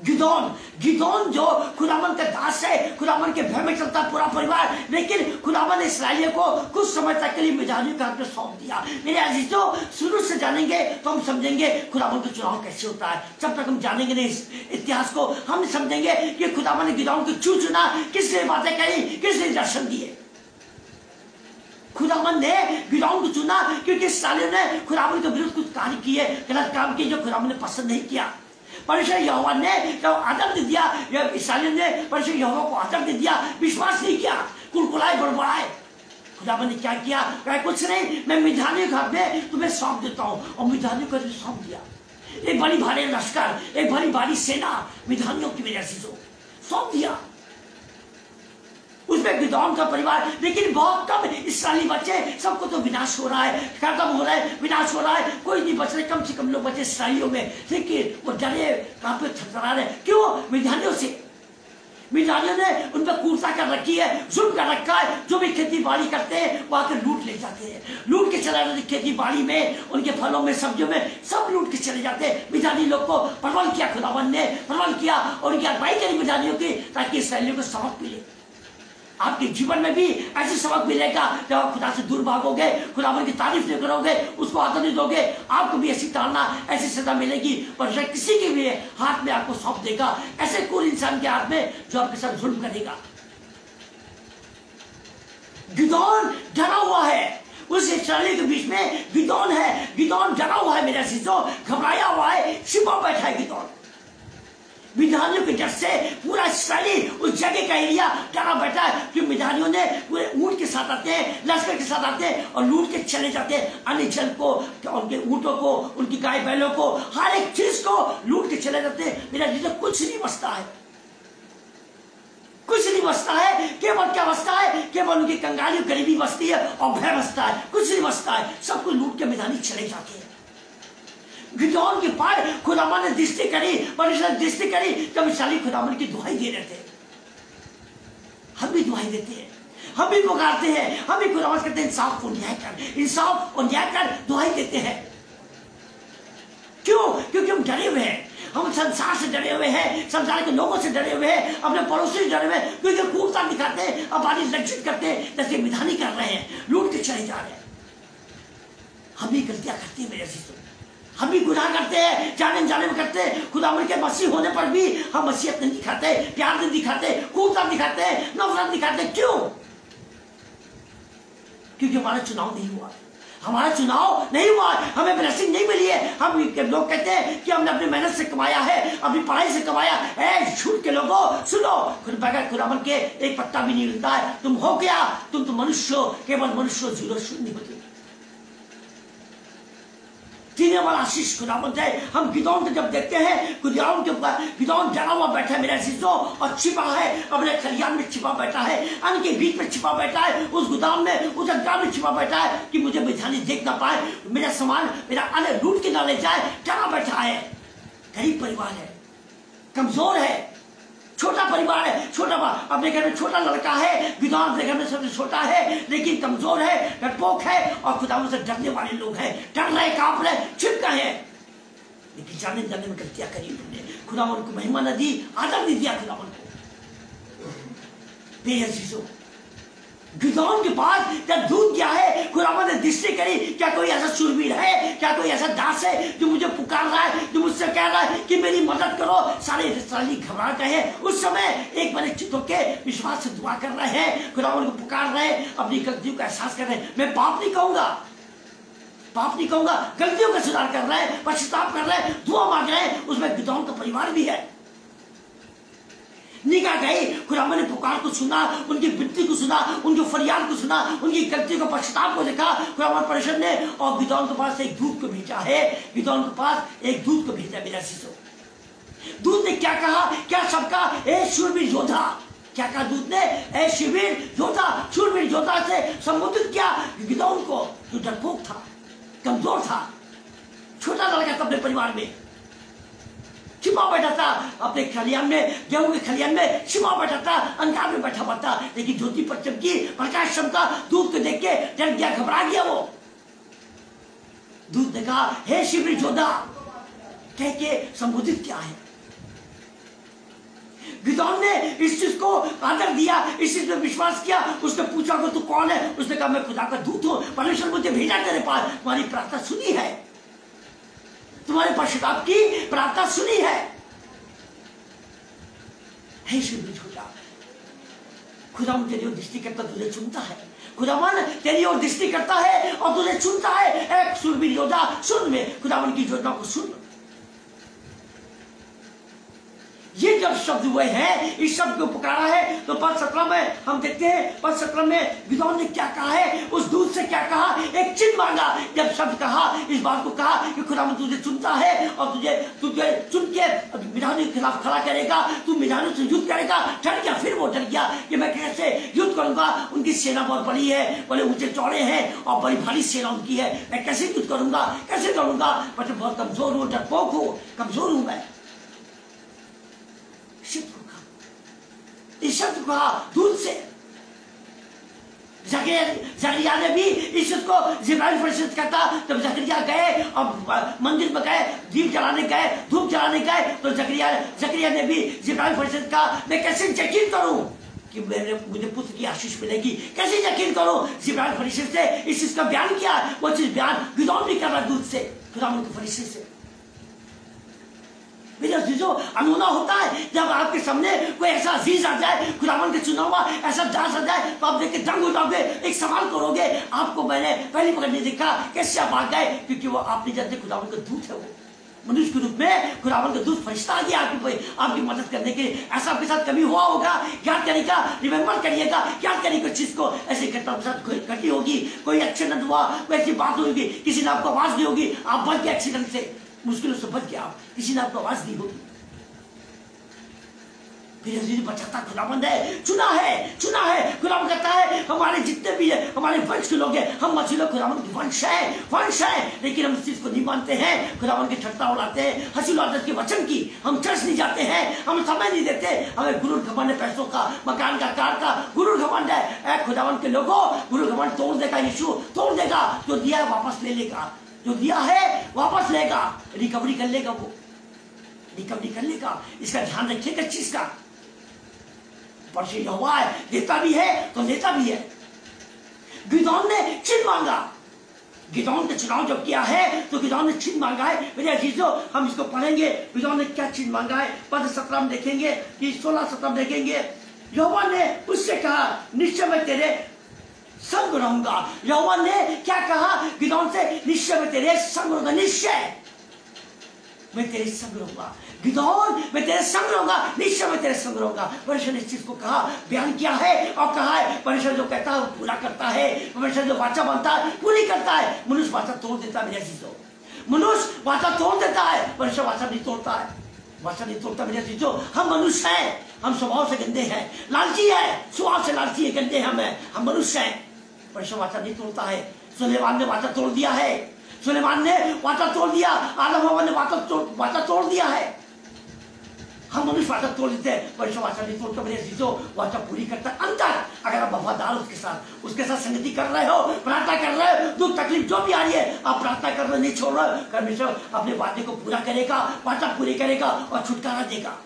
गिदोन जो खुदावन का दास है, खुदावन के भय में चलता पूरा परिवार, लेकिन खुदावन ने इस्राएलियों को कुछ समय तक के लिए मिजानियों के हाथ में सौंप दिया। मेरे अजीजों, शुरू से जानेंगे तो हम समझेंगे खुदावन का चुनाव कैसे होता है। जब तक हम जानेंगे नहीं इस इतिहास को, हम समझेंगे कि खुदावन ने गिदोन को क्यों चुना, किस लिए बातें करी, किस लिए दर्शन दिए। खुदावन ने गिदोन को चुना क्योंकि इस्राएलियों ने खुदावन के विरुद्ध कुछ कार्य किए, गलत काम किए जो खुदावन ने पसंद नहीं किया। परमेश्वर यहोवा ने जब आदर दे दिया, इस्राएलियों ने परमेश्वर यहोवा को आदर दे दिया, विश्वास नहीं किया, कुलकुलाए बड़बड़ाए। खुदावन ने क्या किया, कहा कुछ नहीं, मैं मिद्यानियों के हाथ में तुम्हें सौंप देता हूँ, और मिद्यानियों को सौंप दिया। एक बड़ी भारी लश्कर, एक बड़ी भारी सेना मिद्यानियों की वजह से सौंप दिया। उसमें गिदोन का परिवार, लेकिन बहुत कम इस्राएली बच्चे, सबको तो विनाश हो रहा है, खत्म हो रहा है, विनाश हो रहा है, कोई नहीं बच रहे, कम से कम लोग बचे इस्राएलियों में। लेकिन वो डरे, कहां पे थरथरा रहे, क्यों? मिद्यानियों से। मिद्यानियों ने उन पर क्रूरता कर रखी है, जुल्म कर रखा है। जो भी खेती बाड़ी करते हैं वो आकर लूट ले जाते हैं, लूट के चले जाते, खेती बाड़ी में, उनके फलों में, सब्जियों में, सब लूट के चले जाते हैं। मिद्यानी लोग को परवल किया, खुदावन ने परवल किया और उनकी अगुवाई करी मिद्यानियों की, ताकि इस्राएलियों को सबक मिले। आपके जीवन में भी ऐसे सबक मिलेगा जब आप खुदा से दूर भागोगे, खुदावन की तारीफ नहीं करोगे, उसको आदर नहीं दोगे, आपको भी ऐसी ताड़ना, ऐसी सजा मिलेगी। पर किसी के भी हाथ में आपको सौंप देगा, ऐसे कोई इंसान के हाथ में जो आपके साथ जुल्म करेगा। गिदोन डरा हुआ है, उस इस्राएली के बीच में गिदोन है, गिदोन डरा हुआ है, मेरे अजीजों, घबराया हुआ है, छिपा बैठा है गिदोन। मिद्यानियों के डर से पूरा इस्राएली, उस जगह का एरिया डरा बैठा है कि मिद्यानियों ने पूरे ऊंट के साथ आते हैं, लश्कर के साथ आते हैं और लूट के चले जाते हैं। अन्य जल को, उनके ऊंटों को, उनकी गाय बैलों को, हर एक चीज को लूट के चले जाते हैं। मेरा जीवन कुछ नहीं बचता है, कुछ नहीं बचता है। केवल क्या बचता है? केवल उनकी कंगाली, गरीबी बचती है और भय बचता है, कुछ नहीं बचता है। सब कुछ लूट के मिद्यानी चले जाते हैं। गिदोन के पार खुदावन ने दृष्टि करी, परमेश्वर ने दृष्टि करी, जब इस्राएली खुदावन की दुहाई दे रहे थे। हम भी दुहाई देते हैं, हम भी पुकारते हैं, हम भी खुदावन कहते हैं इंसाफ और न्याय कर, इंसाफ और न्याय कर, दुहाई देते हैं। क्यों? क्योंकि हम डरे हुए हैं, हम संसार से डरे हुए हैं, संसार के लोगों से डरे हुए हैं, अपने पड़ोसी से डरे हुए हैं, क्योंकि क्रूरता दिखाते हैं, हमारी लज्जित करते हैं, जैसे मिद्यानी कर रहे हैं, लूट के चले जा रहे हैं। हम भी गलतियां करते हैं मेरे अजीजों, हम भी गुनाह करते हैं, जाने जाने में करते हैं। खुदावन के मसीह होने पर भी हम मसीहत नहीं दिखाते, प्यार नहीं दिखाते, क्रूरता दिखाते हैं, नफरत दिखाते। क्यों? क्योंकि हमारा चुनाव नहीं हुआ, हमारा चुनाव नहीं हुआ, हमें ब्लेसिंग नहीं मिली है। हम लोग कहते हैं कि हमने अपनी मेहनत से कमाया है, अपनी पढ़ाई से कमाया है। झूठ के लोगों सुनो, बगैर खुदावन के एक पत्ता भी नहीं मिलता है। तुम हो क्या? तुम तो मनुष्य हो, केवल मनुष्य, जीरो शून्य होते। जीने वाला आशीष खुदावंद है। हम गिदौन को जब देखते हैं, गिदौन के ऊपर गिदौन डरा हुआ बैठा है मेरे अजीजों, और छिपा है अपने खलियान में, छिपा बैठा है अन्न के बीच में, छिपा बैठा है उस गोदाम में, उस अंगार में छिपा बैठा है कि मुझे मिठानी देख ना पाए, मेरा सामान, मेरा अन्न लूट के ना ले जाए। डरा बैठा है, गरीब परिवार है, कमजोर है, छोटा परिवार है, छोटा अपने घर में छोटा लड़का है, गिदौन अपने घर में सबसे छोटा है, लेकिन कमजोर है, डरपोक है, और खुदावंद से डरने वाले लोग हैं, डर रहे, कांप रहे, छिप गए हैं, लेकिन जाने जाने में गलतियां करी उन्होंने, खुदावंद को महिमा न दी, आदर नहीं दिया खुदावंद को। मेरे अजीजों, गिदौन के पास जब दूध क्या है, खुदावंद ने दृष्टि करी, क्या कोई ऐसा शूरवीर है, क्या कोई ऐसा दास है जो मुझे पुकार रहा है, जो मुझसे कह रहा है कि मेरी मदद करो। सारे इस्राएली घबरा गए हैं। उस समय एक बड़े चित्त के विश्वास से दुआ कर रहे हैं, खुदावंद को पुकार रहे हैं, अपनी गलतियों का एहसास कर रहे हैं। मैं पाप नहीं कहूंगा, पाप नहीं कहूंगा, गलतियों का सुधार कर रहे हैं, पश्चाताप कर रहे हैं, दुआ मांग रहे हैं। उसमें गिदौन का परिवार भी है। निगाह गई, खुदावंद ने पुकार को सुना, उनकी विनती को सुना, उनकी फरियाद को सुना, उनकी गलती को, पश्चाताप को देखा खुदावंद परमेश्वर ने, और गिदौन के पास एक दूत को भेजा है। गिदौन के पास एक दूत को भेजा मेरा शिशु। दूत ने क्या कहा, क्या सबका ए शूरवीर योद्धा, क्या कहा दूत ने, ए शूरवीर योद्धा, शूरवीर योद्धा से संबोधित किया गिदौन को, जो डरपोक था, कमजोर था, छोटा लड़का था अपने परिवार में, छिपा बैठा था अपने खलियान में, गेहूं के खलियान में छिपा बैठा था, अंगार में बैठा हुआ था, लेकिन ज्योति पर चमकी, प्रकाश चमका, दूध को देख के डर गया, घबरा गया वो। दूध ने कहा, हे शूरवीर योद्धा कह के संबोधित किया है। गिदौन ने इस चीज को आदर दिया, इस चीज में विश्वास किया। उसने पूछा कि तू कौन है? उसने कहा मैं खुदा का दूत हूं, परमेश्वर मुझे भेजा तेरे पास, तुम्हारी प्रार्थना सुनी है, तुम्हारे पश्चाताप की प्रार्थना सुनी है। हे शूरवीर योद्धा, खुदावंद तेरी ओर दृष्टि करता, तुझे चुनता है, खुदावंद तेरी ओर दृष्टि करता है और तुझे चुनता है। एक शूरवीर योद्धा सुन, में खुदावंद की योजना को सुन। ये जब शब्द हुए हैं, इस शब्द को पुकारा है, तो पद 17 में हम देखते हैं, पद 17 में गिदौन ने क्या कहा है, उस दूत से क्या कहा, एक चिन्ह मांगा। जब शब्द कहा, इस बात को कहा कि खुदावंद तुझे चुनता है और तुझे चुन के मिधानों के खिलाफ खड़ा करेगा, तू मिधानों से युद्ध करेगा। डर गया, फिर वो डर गया कि मैं कैसे युद्ध करूंगा, उनकी सेना बहुत बड़ी है, बड़े ऊंचे चौड़े हैं और बड़ी भारी सेना उनकी है, मैं कैसे युद्ध करूंगा, कैसे करूंगा, मैं बहुत कमजोर हूं, डरपोक हूं, कमजोर हूं मैं। इस शब्द को कहा दूध से। जकरिया ने भी इस शब्द को जिब्राइल परिषद कहता। जब जकरिया गए और मंदिर में गए, दीप जलाने गए, धूप जलाने गए, तो जकरिया ने भी जिब्राइल परिषद का, मैं कैसे यकीन करूं कि मुझे पुत्र की आशीष मिलेगी, कैसे यकीन करूं। जिब्राइल परिषद से इस चीज का बयान किया, वो चीज बयान गिदौन भी कर रहा दूध से, खुदावंद के फरिश्ते से। मेरे अजीजों, अनहोना होता है जब आपके सामने कोई ऐसा अजीज आ जाए, खुदावंद के चुना हुआ ऐसा दास आ जाए, तो आप देख के दंग हो जाओगे, एक सवाल करोगे, आपको मैंने पहली बार नहीं देखा, कैसे आप आ गए? क्योंकि वो आप नहीं जानते खुदावंद का दूत है, वो मनुष्य के रूप में खुदावंद का दूत फरिश्ता आ गया आपकी मदद करने के लिए। ऐसा आपके साथ कभी हुआ होगा? याद करिएगा, रिमेम्बर करिएगा, याद करिएगा चीज को। ऐसी घटना के साथ घटी होगी, कोई एक्सीडेंट हुआ, कोई ऐसी बात होगी, किसी ने आपको आवाज दी होगी, आप बच गए एक्सीडेंट से, मुश्किलों से बच गया, किसी ने आपको आवाज दी होगी। फिर बचाता खुदावंद है, चुना है। खुदावंद कहता है हमारे जितने भी है, हमारे वंश के लोग हैं, हम मछली खुदावंद के वंश है, लेकिन हम इस चीज को नहीं मानते हैं। खुदावंद की ठट्टा उड़ाते हैं, हंसी उड़ाते के वचन की। हम चर्च नहीं जाते हैं, हम समय नहीं देते, हमें गुरूर घमंड है, पैसों का, मकान का, कार का गुरूर घमंड है। खुदावंद के लोगों, गुरूर घमंड तोड़ देगा, यीशु तोड़ देगा। जो दिया है वापस ले लेगा, जो दिया है वापस लेगा, रिकवरी कर लेगा, वो रिकवरी कर लेगा। इसका ध्यान रखिएगा चीज का। पर यहोवा है, देता भी है तो लेता भी है। गिदौन ने चिन्ह मांगा, गिदौन का चुनाव जब किया है तो गिदौन ने चिन्ह मांगा है। मेरे अजीजों, हम इसको पढ़ेंगे, गिदौन ने क्या चिन्ह मांगा है। पद 17 में देखेंगे कि 16-17 देखेंगे। यहोवा ने उससे कहा, निश्चय मैं तेरे संग रहूंगा। यहोवा ने क्या कहा गिदौन से? निश्चय मैं तेरे संग रहूंगा, निश्चय मैं तेरे संग रहूंगा। गिदौन, मैं तेरे संग रहूंगा, निश्चय मैं तेरे संग रहूंगा। परमेश्वर ने इस चीज को कहा, बयान किया है और कहा है। परमेश्वर जो कहता है वो पूरा करता है, परमेश्वर जो वाचा बनता है पूरी करता है। मनुष्य वाचा तोड़ देता है मेरे अजीजों, मनुष्य वाचा तोड़ देता है, परमेश्वर वाचा नहीं तोड़ता है, वाचा नहीं तोड़ता। मेरे चीजों, हम मनुष्य हैं, हम स्वभाव से गंदे हैं, लालची है, स्वभाव से लालची है, गंदे हम मनुष्य हैं, परमेश्वर वाचा नहीं तोड़ता है। सुलेमान ने वाचा तोड़ दिया है, सुलेमान ने वाचा तोड़ दिया, आदम हवा ने वाचा तोड़ दिया है। हम मनुष्य वाचा तोड़ देते हैं, परमेश्वर वाचा नहीं तोड़ता। मेरे चीजों, वाचा पूरी करता अंतर। अगर आप वफादार उसके साथ संगति कर रहे हो, प्रार्थना कर रहे हो, दुख तकलीफ जो भी आ रही है, आप प्रार्थना कर रहे हो, नहीं छोड़ रहे हो, परमेश्वर अपने वादे को पूरा करेगा, वाचा पूरी करेगा और छुटकारा देगा।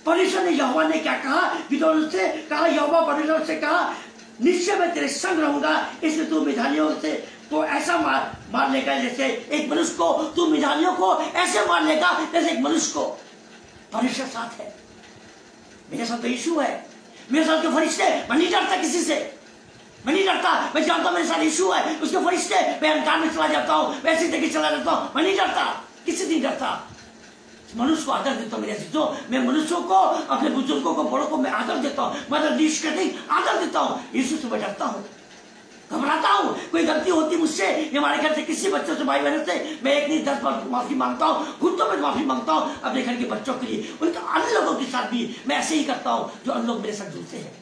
परमेश्वर ने यहोवा ने क्या कहा, गिदोन से कहा, यहोवा परमेश्वर से कहा, निश्चय मैं तेरे संग रहूंगा, इसलिए तू मिधानियों से को ऐसा मार लेगा जैसे एक मनुष्य को, तू मिधानियों को ऐसे मार लेगा जैसे एक मनुष्य को। परमेश्वर साथ है, मेरे साथ तो यीशु है, मेरे साथ के फरिश्ते, मैं नहीं डरता किसी से, मैं नहीं डरता, मैं जानता हूं मेरे साथ यीशु है, उसके फरिश्ते, मैं अंधकार में चला जाता हूं, मैं ऐसी जगह चला जाता हूं, मैं नहीं डरता, किसी नहीं डरता। मनुष्य को आदर देता हूं मेरे चीजों, मैं मनुष्यों को, अपने बुजुर्गों को, बड़ों को मैं आदर देता हूं, मतलब निष्कर्ष आदर देता हूं। यीशु से मैं डरता हूं, घबराता हूं, कोई गलती होती मुझसे, हमारे घर से किसी बच्चों से, भाई बहनों से, मैं एक नहीं 10 बार माफी मांगता हूं, घुटनों में माफी मांगता हूं अपने घर के बच्चों के लिए, उनके अन्य लोगों के साथ भी मैं ऐसे ही करता हूं जो अन्य लोग मेरे साथ जुड़ते हैं।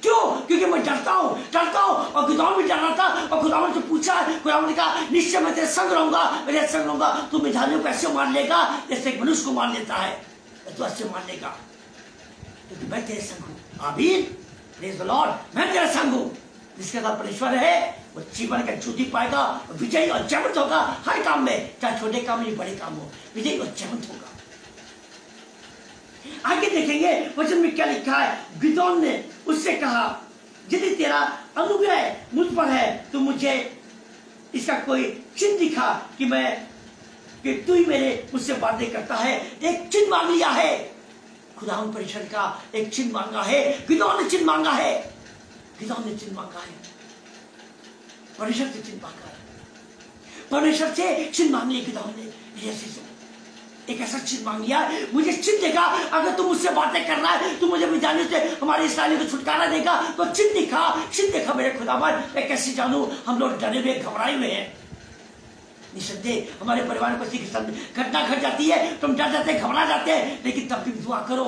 क्यों? क्योंकि मैं डरता हूं और खुदावन भी डर रहा था, और खुदावन से पूछा, खुदावन ने कहा, निश्चय मैं तेरे संग रहूंगा, मेरे संग रहूंगा, तू मिधानियों को ऐसे मार लेगा जैसे एक मनुष्य को मार लेता है, तो ऐसे मार लेगा, क्योंकि मैं तेरे संग हूं। आमीन, प्रेज द लॉर्ड, मैं तेरे संग हूं। जिसके साथ परमेश्वर है वो जीवन का ज्योति पाएगा, विजयी और जयवंत होगा हर काम में, चाहे छोटे काम या बड़े काम हो, विजयी और जयवंत होगा। आगे देखेंगे वचन में क्या लिखा है। गिदोन ने उससे कहा, यदि तेरा अनुग्रह मुझ पर है तो मुझे इसका कोई चिन्ह दिखा कि तू ही मुझसे बातें करता है। एक चिन्ह मांग लिया है, खुदावंद परमेश्वर का एक चिन्ह मांगा है, गिदोन ने चिन्ह मांगा है, गिदोन ने चिन्ह मांगा है, परमेश्वर से चिन्ह मांगा है, परमेश्वर से चिन्ह मांग लिया गिदोन ने। एक ऐसा चिन्ह मांग लिया, मुझे चिन्ह देगा, अगर तू मुझसे बातें कर रहा है, तू मुझे मिधानी से हमारे इस्राएलियों को छुटकारा देगा, तो चिन्ह दिखा मेरे खुदावन। मैं कैसे जानूं? हम लोग डरे हुए, घबराए हुए हैं, निसंदेह हमारे परिवार को घटना घट जाती है तो हम डर जाते हैं, घबरा जाते हैं, लेकिन तब भी दुआ करो,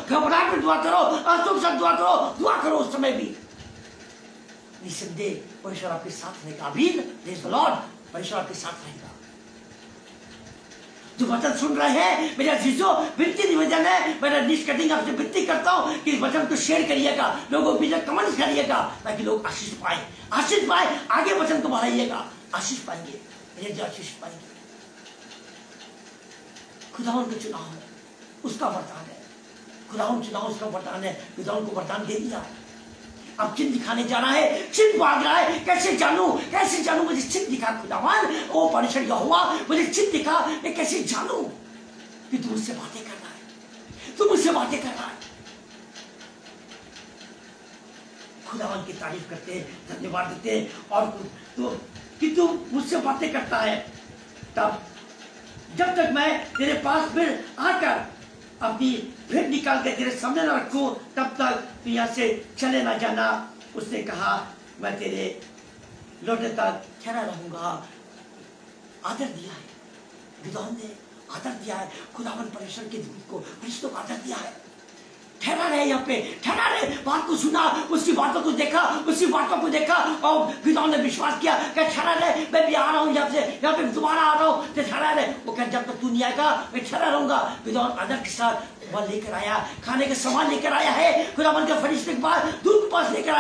घबराहट में दुआ करो, आंसू से दुआ करो उस समय भी। निसंदेह परमेश्वर आपके साथ रहेगा। आमीन, प्रेज द लॉर्ड, परमेश्वर आपके साथ रहेगा। जो वचन सुन रहे हैं मेरे अजीजों, विनती निवेदन है, मैं निष्कटिंग आपसे विनती करता हूं कि इस वचन को शेयर करिएगा, लोगों के बीच कमेंट करिएगा, ताकि लोग आशीष पाए, आगे वचन को बढ़ाइएगा, आशीष पाएंगे, मेरे आशीष पाएंगे। खुदावन का चुनाव है, उसका वरदान है, खुदावन चुनाव उसका वरदान है, खुदावन को वरदान दे दिया। अब चिन्ह दिखाने जाना है, चिन्ह मांग रहा है, कैसे जानू मुझे चिन्ह दिखा खुदावन, ओ परमेश्वर यहोवा मुझे चिन्ह दिखा, मैं कैसे जानू कि तू मुझसे बातें कर रहा है, खुदावन की तारीफ करते हैं, धन्यवाद देते हैं, और कि तू मुझसे बातें करता है। तब जब तक मैं तेरे पास फिर आकर अपनी भेंट निकाल के तेरे सामने न रखूं, तब तक तू यहाँ से चले ना जाना। उसने कहा, मैं तेरे लौटने तक ठहरा रहूंगा। आदर दिया है, गिदोन ने आदर दिया है, खुदावन परमेश्वर के दूत को, फरिश्तों को आदर दिया है। ठहरा रहे यहाँ पे, ठहरा रहे, बात को सुना, उसकी बातों को देखा, और गिदोन ने विश्वास किया कि ठहरा रहे, मैं भी आ रहा हूँ यहाँ पे दोबारा आ रहा हूँ, ठहरा रहे। वो कह, जब तक तू नहीं आएगा मैं ठहरा रहूंगा। गिदोन आदर के साथ वह लेकर आया, खाने के सामान लेकर आया है, खुदावन के फरिश्ते के पास, दूध के पास लेकर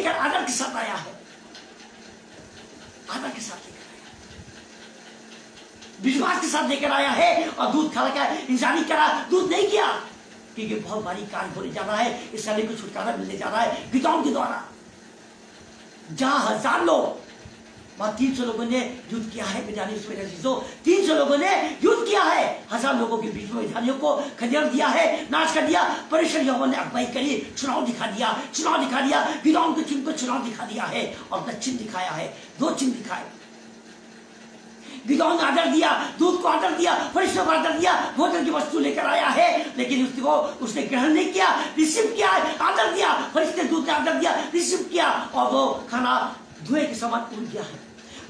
आदर के साथ आया है, आदर के साथ लेकर आया, विश्वास के साथ लेकर आया है, और दूध खा का इंतजार करा, दूध नहीं किया, क्योंकि बहुत भारी कार्य होने जा रहा है, इसराइल को छुटकारा मिलने जा रहा है गिदोन के द्वारा। जहां 1000 लोग, वहां 300 लोगों ने युद्ध किया है, 300 लोगों ने युद्ध किया है, 1000 लोगों के बीच में मिधानियों को खदेड़ दिया है, नाश कर दिया। परमेश्वर यहोवा ने अगुवाई करी, चुनाव दिखा दिया, गिदोन के चिन्ह को चुनाव दिखा दिया है, और अपना चिन्ह दिखाया है, 2 चिन्ह दिखाए। गिदोन ने आदर दिया, दूध को आदर दिया, फरिश्तों को आदर दिया, भोजन की वस्तु लेकर आया है, लेकिन उसने ग्रहण नहीं किया, रिसीव किया, आदर दिया, फरिश्ते दूध ने आदर दिया, रिसीव किया, और वो खाना धुएं के समान उड़ गया है,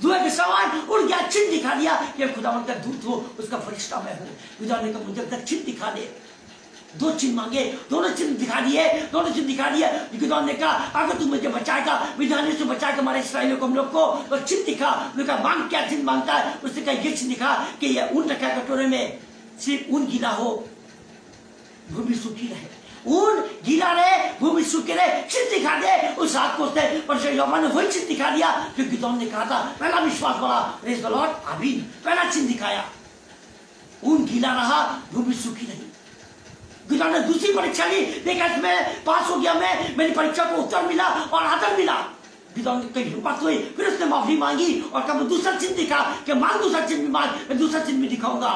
धुएं के समान उड़ गया, चिन्ह दिखा दिया कि खुदावन का दूत हो, उसका फरिश्ता मैं हूं। खुदावन ने कहा मुझे तक चिन्ह दिखा दे। दो चिन्ह मांगे, दोनों चिन्ह दिखा दिए, दोनों चिन्ह दिखा दिए। खुदावन ने कहा अगर तू मुझे बचाएगा, विधानी से बचाएगा हमारे इसराइलियों को, हम लोग को, तो चिन्ह दिखा। उसने कहा मांग, क्या चिन्ह मांगता है? उसने कहा ये चिन्ह दिखा कि ये ऊन रखा कटोरे में, सिर्फ ऊन गीला हो, भूमि सूखी रहे, ऊन गीला रहे, भूमि सूखी रहे, चिन्ह दिखा दे। उस रात को उसने परमेश्वर यहोवा ने वही चिन्ह दिखा दिया जो गिदोन ने कहा था। पहला विश्वास वाला, प्रेज़ द लॉर्ड, आमीन, पहला चिन्ह दिखाया, ऊन गीला रहा, भूमि सूखी रही। गिदोन ने दूसरी परीक्षा ली, देखा इसमें पास हो गया, मैं, मेरी परीक्षा को उत्तर मिला और आदर मिला। गिदोन की कई हिम्मत हुई, फिर उसने माफी मांगी और कहा दूसरा चिन्ह दिखा कि मांग, दूसरा चिन्ह मांग, मैं दूसरा चिन्ह भी दिखाऊंगा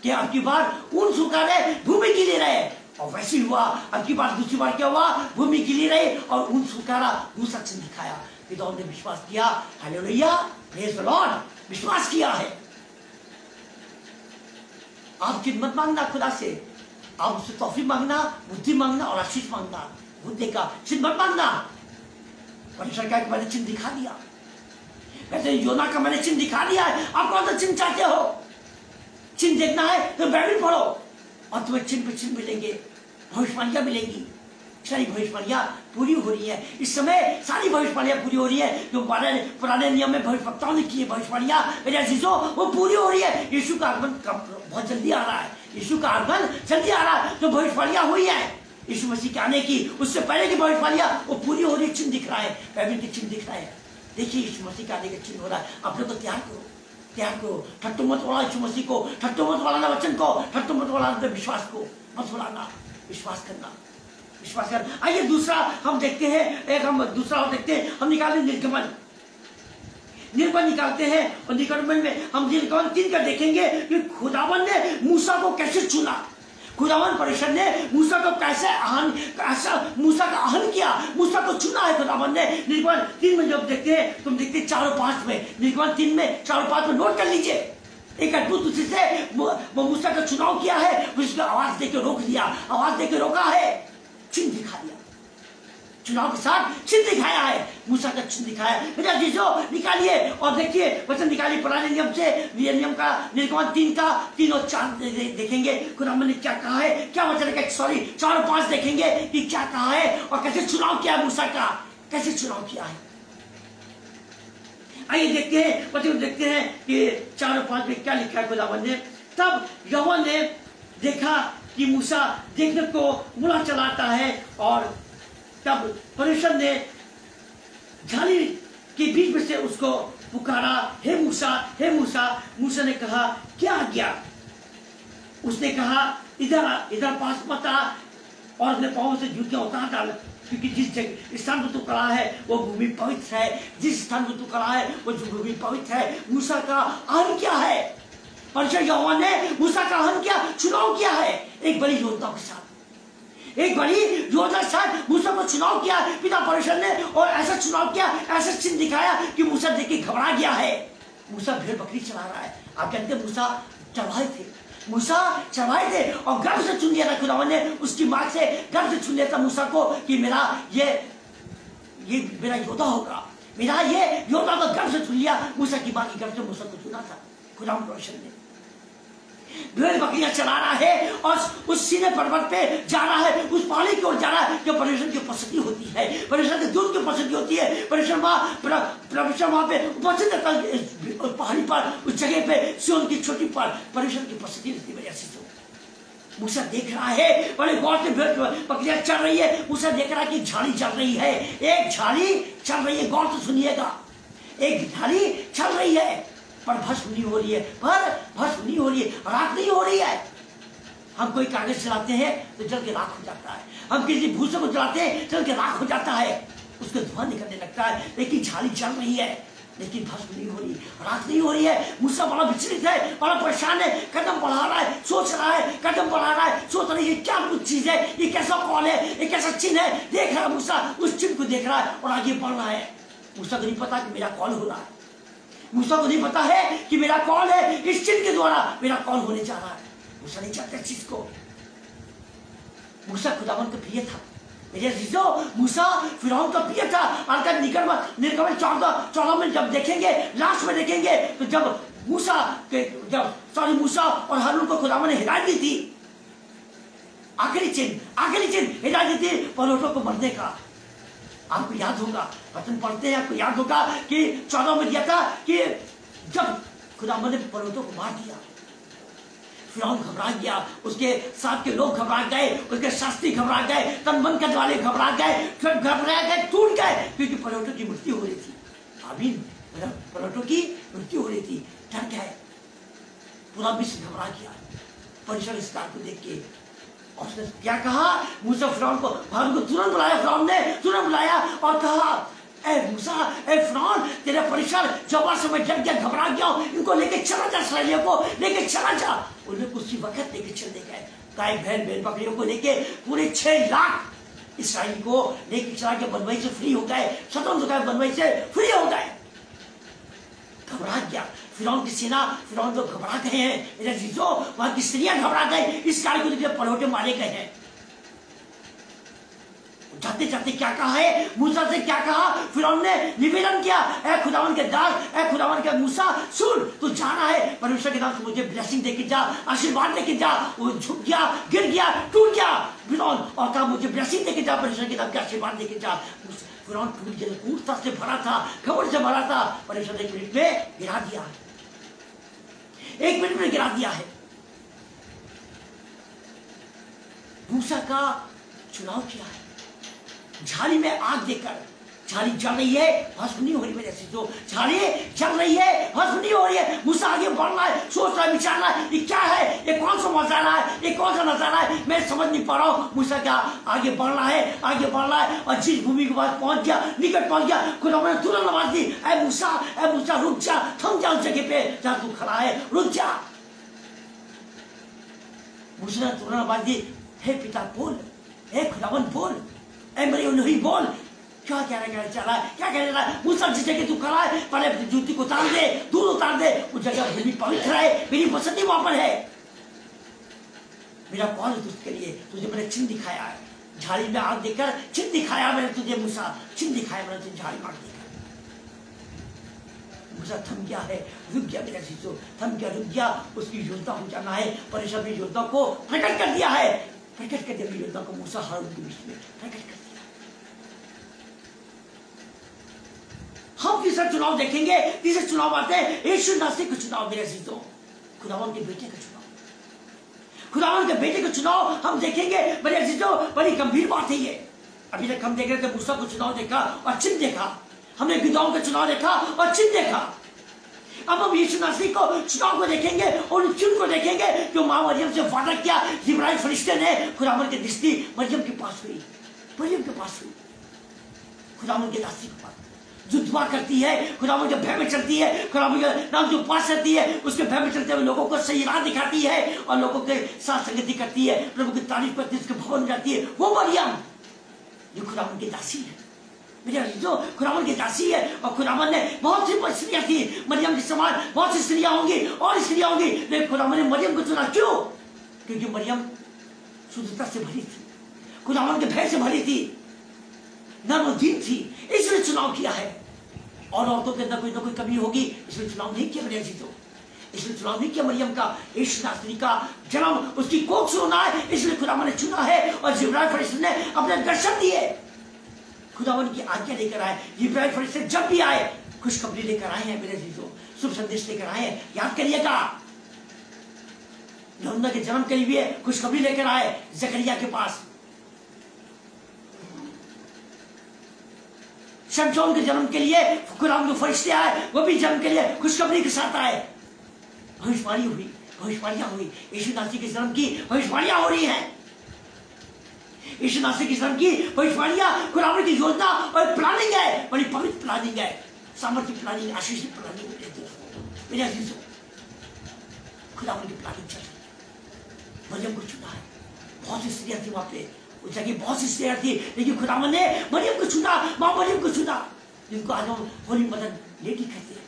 कि अब की बार ऊन सूखा रहे, भूमि गीली रहे। और वैसे ही हुआ, अब की बार दूसरी बार क्या हुआ? भूमि गीली रही और ऊन सूखा रहा, दूसरा चिन्ह दिखाया। गिदोन ने विश्वास किया, हालेलुया, प्रेज़ द लॉर्ड, विश्वास किया है। आप चिन्ह मत मांगना खुदा से, आप उससे तौफीक मांगना, बुद्धि मांगना और आशीष मांगना, बुद्धि का चिन्ह मत मांगना। परमेश्वर का मैंने चिन्ह दिखा दिया, वैसे योना का मैंने चिन्ह दिखा दिया है। आप कौन सा चिन्ह चाहते हो? चिन्ह देखना है तो बाइबल पढ़ो और तुम्हें चिन्ह पे चिन्ह मिलेंगे, भविष्यवाणियां मिलेंगी। सारी भविष्यवाणियां पूरी हो रही है इस समय, सारी भविष्यवाणियां पूरी हो रही है जो पुराने नियम में भविष्यवक्ताओं ने की है। भविष्यवाणियां मेरे अजीजों वो पूरी हो रही है। यीशु का आगमन बहुत जल्दी आ रहा है, यीशु का आगमन जल्दी आ रहा है। जो भविष्यवाणियां हुई है यीशु मसीह के आने की, उससे पहले की भविष्यवाणियां वो पूरी हो रही है। चिन्ह दिख रहा है, बाइबल के चिन्ह दिख रहा है। देखिए यीशु मसीह के आने का चिन्ह हो रहा है। आप लोग को तैयार करो, तैयार करो। ठट्टू मत वाला यीशु मसीह को, ठट्टू मत वाला वचन को, ठट्टू मत वाला विश्वास को मत भुलाना। विश्वास करना, विश्वास करना। आइए दूसरा हम देखते हैं, एक हम दूसरा देखते हैं, हम निकालें निर्गमन। निर्गमन निकालते हैं और निर्गमन में हम निर्गमन 3 का देखेंगे कि खुदावन ने मूसा को कैसे चुना। खुदावन परमेश्वर ने मूसा को कैसे मूसा का आहन किया, मूसा को चुना है खुदावन ने। निर्गमन 3 में जब देखते हैं, तुम देखते 4 और 5 में, निर्गमन 3 में 4 और 5 में नोट कर लीजिए। एक अद्भुत उसी से मूसा का चुनाव किया है, उसको आवाज देकर रोक दिया, आवाज देकर रोका है, चिन्ह दिखा दिया, चुनाव के साथ चिन्ह दिखाया है, मूसा का चिन्ह दिखाया। मेरा जीजो निकालिए और देखिए वचन निकालिए पुराने नियम से, नियम का निर्गमन 3 का 3 और 4 देखेंगे खुदावन ने क्या कहा है, क्या वचन है, सॉरी 4 और 5 देखेंगे कि क्या कहा है और कैसे चुनाव किया है मूसा का, कैसे चुनाव किया है। आइए देखते हैं, वचन देखते हैं कि 4 और 5 में क्या लिखा है खुदावन ने। तब यहोवा ने देखा कि मूसा देखने को मुड़ा चलाता है, और तब परमेश्वर ने झाड़ी के बीच में से उसको पुकारा, हे मूसा, हे मूसा। मूसा ने कहा क्या आ गया? उसने कहा इधर इधर पास मत आ, और अपने पांव से जूतियां उतार डाल, क्योंकि जिस स्थान को तू खड़ा है वो भूमि पवित्र है। जिस स्थान को तू खड़ा है वो जो भूमि पवित्र है। मूसा का आहन क्या है? परमेश्वर यहोवा ने मूसा का आहन किया, चुनाव किया है एक बड़ी योद्धा के साथ, एक बड़ी योजना के साथ मूसा को चुनाव किया पिता परमेश्वर ने। और ऐसा चुनाव किया, ऐसा चिन्ह दिखाया कि मूसा देख के घबरा गया है। मूसा भेड़ बकरी चला रहा है। आप जानते हैं मूसा चढ़ाए थे, मूसा चढ़ाए थे और गर्भ से चुन लिया था खुदावन ने, उसकी मां से गर्भ से चुन लिया था मूसा को कि मेरा ये मेरा योद्धा होगा, मेरा ये योद्धा का गर्भ से चुन लिया। मूसा की मां की गर्भ से मूसा को चुना था खुदावन परमेश्वर ने। भेड़ बकरियां चला रहा है और उस सीने पर्वत पे जा रहा है, उस पहाड़ी की ओर जा रहा है जो परमेश्वर की उपस्थिति होती है, परमेश्वर के दूत की उपस्थिति होती है। परमेश्वर वहां पे उपस्थित रहता है उस पहाड़ी पर, उस जगह पे सिय्योन की चोटी पर परमेश्वर की उपस्थिति रहती है। मूसा देख रहा है, बड़े गौर से भेड़ बकरियां चल रही है। मूसा देख रहा है कि झाड़ी चल रही है, एक झाड़ी चल रही है, गौर से सुनिएगा, एक झाड़ी चल रही है पर भस्म नहीं हो रही है, पर भस्म नहीं हो रही है, राख नहीं हो रही है। हम कोई कागज चलाते हैं तो जल के राख हो जाता है, हम किसी भूसे को चलाते हैं जल के राख हो जाता है, उसका धुआं निकलने लगता है। लेकिन झाड़ी चल रही है, लेकिन भस्म नहीं हो रही, राख नहीं हो रही है। मूसा बड़ा विचलित है, बड़ा परेशान है, कदम बढ़ा रहा है, सोच रहा है, कदम बढ़ा रहा है, सोच रहा है ये क्या कुछ चीज है, ये कैसा कॉल है, ये कैसा चिन्ह है। देख रहा है मूसा, उस चिन्ह को देख रहा है और आगे बढ़ रहा है। मूसा को नहीं पता कि मेरा कॉल हो रहा है, मूसा को नहीं पता है कि मेरा कॉल है, इस चिन्ह के द्वारा मेरा कॉल होने जा रहा है। मूसा नहीं चाहता इस चीज को। मूसा खुदावन का प्रिय था, मेरे अजीजों, मूसा फिरौन का प्रिय था। और निर्गमन 14 में जब देखेंगे, लास्ट में देखेंगे, तो जब मूसा और हारून को खुदा ने हिदायत दी थी, आखिरी चिन्ह हिदायत दी थी पलौठों को मरने का। आपको याद होगा, वचन पढ़ते हैं, आपको याद होगा कि 14 में दिया था कि जब खुदा ने पलौठों को मार दिया, फिरौन घबरा गया, उसके साथ के लोग घबरा गए, उसके शास्त्री घबरा गए, तन मन करने वाले घबरा गए, फिर घबरा गए, टूट गए, क्योंकि पलौठों की मृत्यु हो रही थी। आमीन, पलौठों की मृत्यु हो रही थी, डर गए, पूरा विश्व घबरा गया परमेश्वर इस बात को देख के। और उसने क्या कहा, मूसा फिरौन को तुरंत बुलाया, फिरौन ने तुरंत बुलाया और कहा, ए मूसा, ए फिरौन, तेरे परिसर जवाब से मैं डर गया, घबरा गया हूं, इनको लेके चला जा, इसराइलियों को लेके चला जा। उन्हें कुछ वक्त लेके चलने गए, गाय भेड़ बकरियों को लेके पूरे 6 लाख इसराइल को लेके चला के बनवाई से फ्री हो गए, स्वतंत्र हो गए, बनवाई से फ्री हो गए। घबरा गया फिरौन की सेना, फिरौन लोग घबरा गए हैं, मेरे अजीजों, वहां की स्त्रियां घबरा गए, इस कार्य को देखकर पलौठे मारे गए हैं। जाते जाते क्या कहा है, मूसा से क्या कहा, फिरौन ने निवेदन किया, ए खुदावन के दास, ए खुदावन के मूसा, सुन, तू जाना है परमेश्वर के नाम से मुझे ब्लेसिंग देके जा, आशीर्वाद देके जा। वो झुक गया, गिर गया, टूट गया फिरौन, और कहा मुझे ब्लेसिंग देके जा, परमेश्वर के नाम के आशीर्वाद देके जा। फिरौन टूट गया, क्रूरता से भरा था, खबर से भरा था, परमेश्वर ने 1 मिनट में गिरा दिया है, 1 मिनट में गिरा दिया है। मूसा का चुनाव किया है, झाड़ी में आग देकर, झाड़ी जल रही है, भस्म नहीं हो रही, मेरे अजीजों, झाड़ी जल रही है, भस्म नहीं हो रही है। मूसा आगे बढ़ना है, सोच रहा है, विचार रहा है, ये क्या है, ये कौन सा नजारा है, ये कौन सा नजारा है, मैं समझ नहीं पा रहा हूँ। मूसा क्या आगे बढ़ना है, आगे बढ़ना है, और जिस भूमि के पास पहुंच गया, निकट पहुंच गया, खुदा ने तुरंत आवाज दी, ए मूसा रुक जा, थम जा उस जगह पे जहां तू खड़ा है, रुक जा। मूसा ने तुरंत आवाज दी, हे पिता बोल, हे खुदावन बोल, ऐ मेरे नहीं बोल, क्या कहना चाह रहा है, क्या कहना रहा है। मूसा जिस जगह तू खड़ा है, पहले अपनी जूती को उतार दे, दूर उतार दे, उस जगह मेरी पवित्र है, मेरी बसती वहां पर है, मेरा कौन है तुझके लिए, तुझे मैंने चिन्ह दिखाया है, झाड़ी में आग देकर चिन्ह दिखाया मैंने तुझे, मूसा चिन्ह दिखाया मैंने तुझे झाड़ी में आग देकर। मूसा थम गया है, रुक गया, मेरा शिशु थम गया, रुक गया, उसकी योजना हो जाना है। परमेश्वर ने योजना को प्रकट कर दिया है, प्रकट कर दिया योजना को, मूसा हारून के बीच में प्रकट कर दिया। हम तीसरा चुनाव देखेंगे, तीसरे चुनाव आते हैं यीशु मसीह का चुनाव, मेरे अजीजों, खुदावन के बेटे का चुनाव, खुदावन के बेटे का चुनाव हम देखेंगे, मेरे अजीजों, बड़ी गंभीर बात है ये। अभी तक हम देख रहे थे, मूसा को चुनाव देखा और चिन्ह देखा, हमने विधवाओं का चुनाव देखा और चिन्ह देखा। अब हम यीशु मसीह को चुनाव को देखेंगे और उस चिन्ह को देखेंगे जो मां मरियम से वादा किया, जिब्राइल फरिश्ते ने खुदावन की दृष्टि मरियम के पास हुई, मरियम के पास हुई, खुदावन के दासी के पास, जो दुआ करती है, खुदावन के भय में चलती है, खुदावन के नाम जो पास करती है, उसके भय में चलते हुए लोगों को सही राह दिखाती है और लोगों के साथ संगति करती है, प्रभु की तारीफ करती है, उसके भवन में जाती है, वो मरियम जो खुदावन की दासी है, मेरे जो खुदावन की दासी है। और खुदावन ने बहुत सी स्त्रियां थी, मरियम के समान बहुत सी स्त्रियां होंगी और स्त्रियां होंगी, लेकिन खुदावन ने मरियम को चुना, क्यों? क्योंकि मरियम शुद्धता से भरी थी, खुदावन के भय से भरी थी, नर्मदीन थी, इसलिए चुनाव किया है। और औरतों के अंदर कोई ना कोई कमी होगी, इसलिए चुनाव नहीं किया मेरे अजीजों, इसलिए चुनाव नहीं किया मरियम का, यीशु नासरी का जन्म उसकी कोख से होना है, इसलिए खुदावन ने चुना है। और जिब्राइल फरिश्ते ने अपने दर्शन दिए, खुदावन की आज्ञा लेकर आए। जिब्राइल फरिश्ते जब भी आए खुशखबरी लेकर आए हैं मेरे अजीजों, शुभ संदेश लेकर आए हैं। याद करिएगा, यूहन्ना के जन्म के लिए खुशखबरी लेकर आए जकरिया के पास, शमशोन के जन्म के लिए खुदावन के फरिश्ते आए, वो भी जन्म के लिए खुशखबरी के साथ आए। भविष्यवाणी हुई, भविष्यवाणियां हुई, यीशु मसीह के जन्म की भविष्यवाणियां हो रही हैं, यीशु मसीह के जन्म की भविष्यवाणियां, खुदावन की योजना और प्लानिंग है, बड़ी पवित्र प्लानिंग है, सामर्थ्य प्लानिंग, आशीषित प्लानिंग मेरे अजीजों, खुदावन की प्लानिंग चल रही। मरियम को चुना है, बहुत सी स्त्रियां थी वहां पे, उस जगह बहुत सी स्त्रियां थी, लेकिन खुदावन ने मरियम को चुना, मां मरियम को चुना, जिनको आज हम होली मदर लेडी कहते हैं,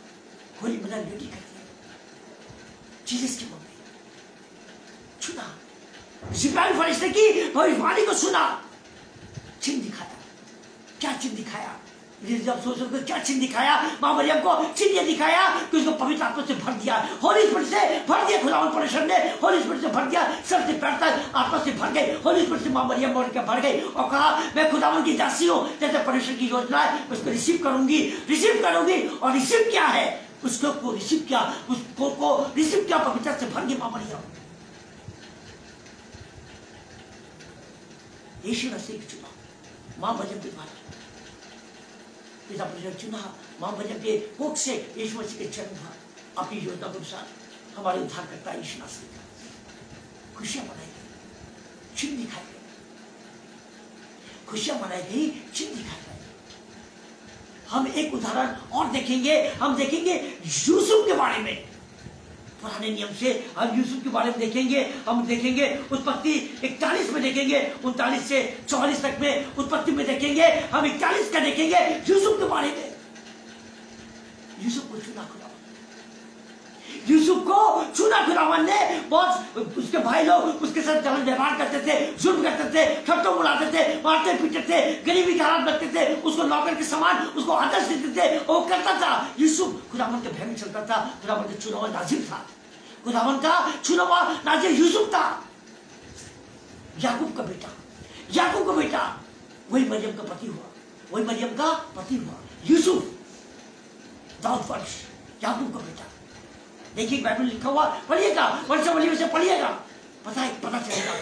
होली मदर लेडी कहते हैं, जीसस की मम्मी चुना, जिब्राइल फरिश्ते की भविष्यवाणी को सुना, चिन्ह क्या चिन्ह दिखाया? जब सोचो तो क्या चिन्ह दिखाया? मां मरियम को चिन्ह ये दिखाया कि उसको पवित्र आत्मा से भर दिया, होली स्पिरिट से भर दिया। खुदावन परमेश्वर ने होली स्पिरिट से भर दिया, सर से पैर तक आत्मा से भर गई। होली स्पिरिट से मां मरियम भर गई और कहा मैं खुदावन की दासी हूँ, जैसे परमेश्वर की योजना है उसको रिसीव करूंगी और रिसीव क्या है? उसको रिसीव किया, उसको रिसीव किया, पवित्र से भर गई मां मरियम। यीशु मसीह को चुना मां मरियम के द्वारा, पिता परमेश्वर चुना मां मरियम के कोख से यीशु मसीह के जन्म हुआ। अपनी योजना के अनुसार हमारे उद्धारकर्ता यीशु मसीह का खुशियां मनाई गई, चिन्ह दिखाई गई, खुशियां मनाई गई, चिन्ह दिखाई गई। हम एक उदाहरण और देखेंगे, हम देखेंगे यूसुफ के बारे में। पुराने नियम से हम यूसुफ के बारे में देखेंगे, हम देखेंगे उत्पत्ति 41 में देखेंगे, 39 से 44 तक में उत्पत्ति में देखेंगे, हम 41 का देखेंगे यूसुफ के बारे में। यूसुफ को चुना खुदावन, यूसुफ को चुना खुदावन ने। बहुत उसके भाई लोग उसके साथ गलत व्यवहार करते थे, जुल्म करते थे, ठट्ठों उड़ाते थे, मारते पीटते थे, गरीबी का हालात रखते थे, उसको नौकर के समान उसको आदर्श देते थे। वो करता था यूसुफ, खुदावन के भय में चलता था, खुदावन का चुना हुआ नाज़िर था, खुदावन का चुना हुआ नाज़िर यूसुफ था। याकूब का बेटा वही मरियम का पति हुआ, यूसुफ दाऊद वंश, याकूब का बेटा। देखिए बाइबल लिखा हुआ, पढ़िएगा, वंशावली से पढ़िएगा, पता चलेगा।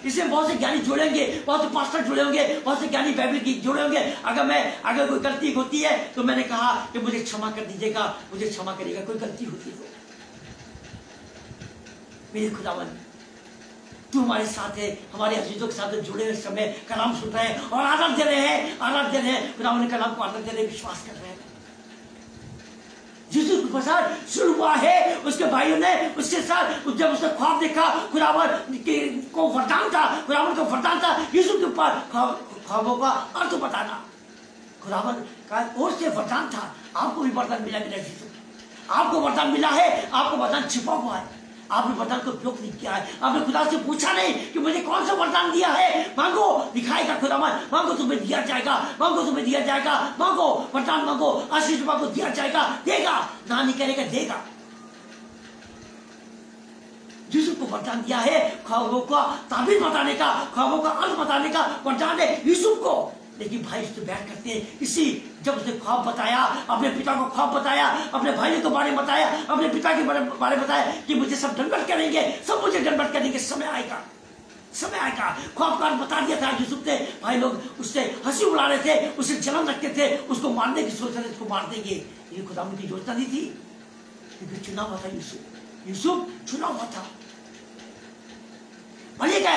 इसमें बहुत से ज्ञानी जुड़ेंगे, बहुत से पास्टर जुड़े होंगे, बहुत से ज्ञानी बाइबल की जुड़े होंगे। अगर कोई गलती होती है तो मैंने कहा कि मुझे क्षमा कर दीजिएगा, मुझे क्षमा करिएगा, कोई गलती होती है। मेरे खुदावन तू हमारे साथ है, हमारे अजीजों के साथ जुड़े हुए समय कलाम सुन रहे हैं और आदर दे रहे हैं, खुदावन के कलाम को आदर दे रहे, विश्वास कर रहे हैं। यूसुफ के प्रसाद शुरू हुआ है, उसके भाइयों ने उसके साथ जब उसने ख्वाब देखा, खुदावन को वरदान था यूसुफ के ऊपर ख्वाबों का अर्थ बताना। खुदावन का ओर से वरदान था, आपको भी वरदान मिला, आपको वरदान मिला है, आपको वरदान छिपा हुआ है, आपने वरदान को उपयोग नहीं किया है। आपने खुदा से पूछा नहीं कि मुझे कौन सा वरदान दिया है, मांगो दिखाएगा खुदावन, मांगो तुम्हें दिया जाएगा, मांगो वरदान मांगो, आशीष मांगो, दिया जाएगा, देगा, ना नहीं करेगा, देगा। यूसुफ को वरदान दिया है, ख्वाबों का ताबीर बताने का, ख्वाबों का अर्थ बताने का वरदान है यूसुफ को। लेकिन भाई उससे बैठ करते हैं, इसी जब उसने ख्वाब बताया, अपने पिता को ख्वाब बताया, अपने भाइयों के बारे में बताया, अपने पिता के बारे में बताया कि मुझे सब दंडवत करेंगे, सब मुझे दंडवत करेंगे, समय आएगा। ख्वाब का बता दिया था यूसुफ ने। भाई लोग उससे हंसी उड़ा रहे थे, उसे जलन रखते थे, उसको मारने की सोच रहे थे, उसको मार देंगे। ये खुदावन की योजना नहीं थी, क्योंकि चुना हुआ था यूसुफ चुना हुआ था। पढ़िएगा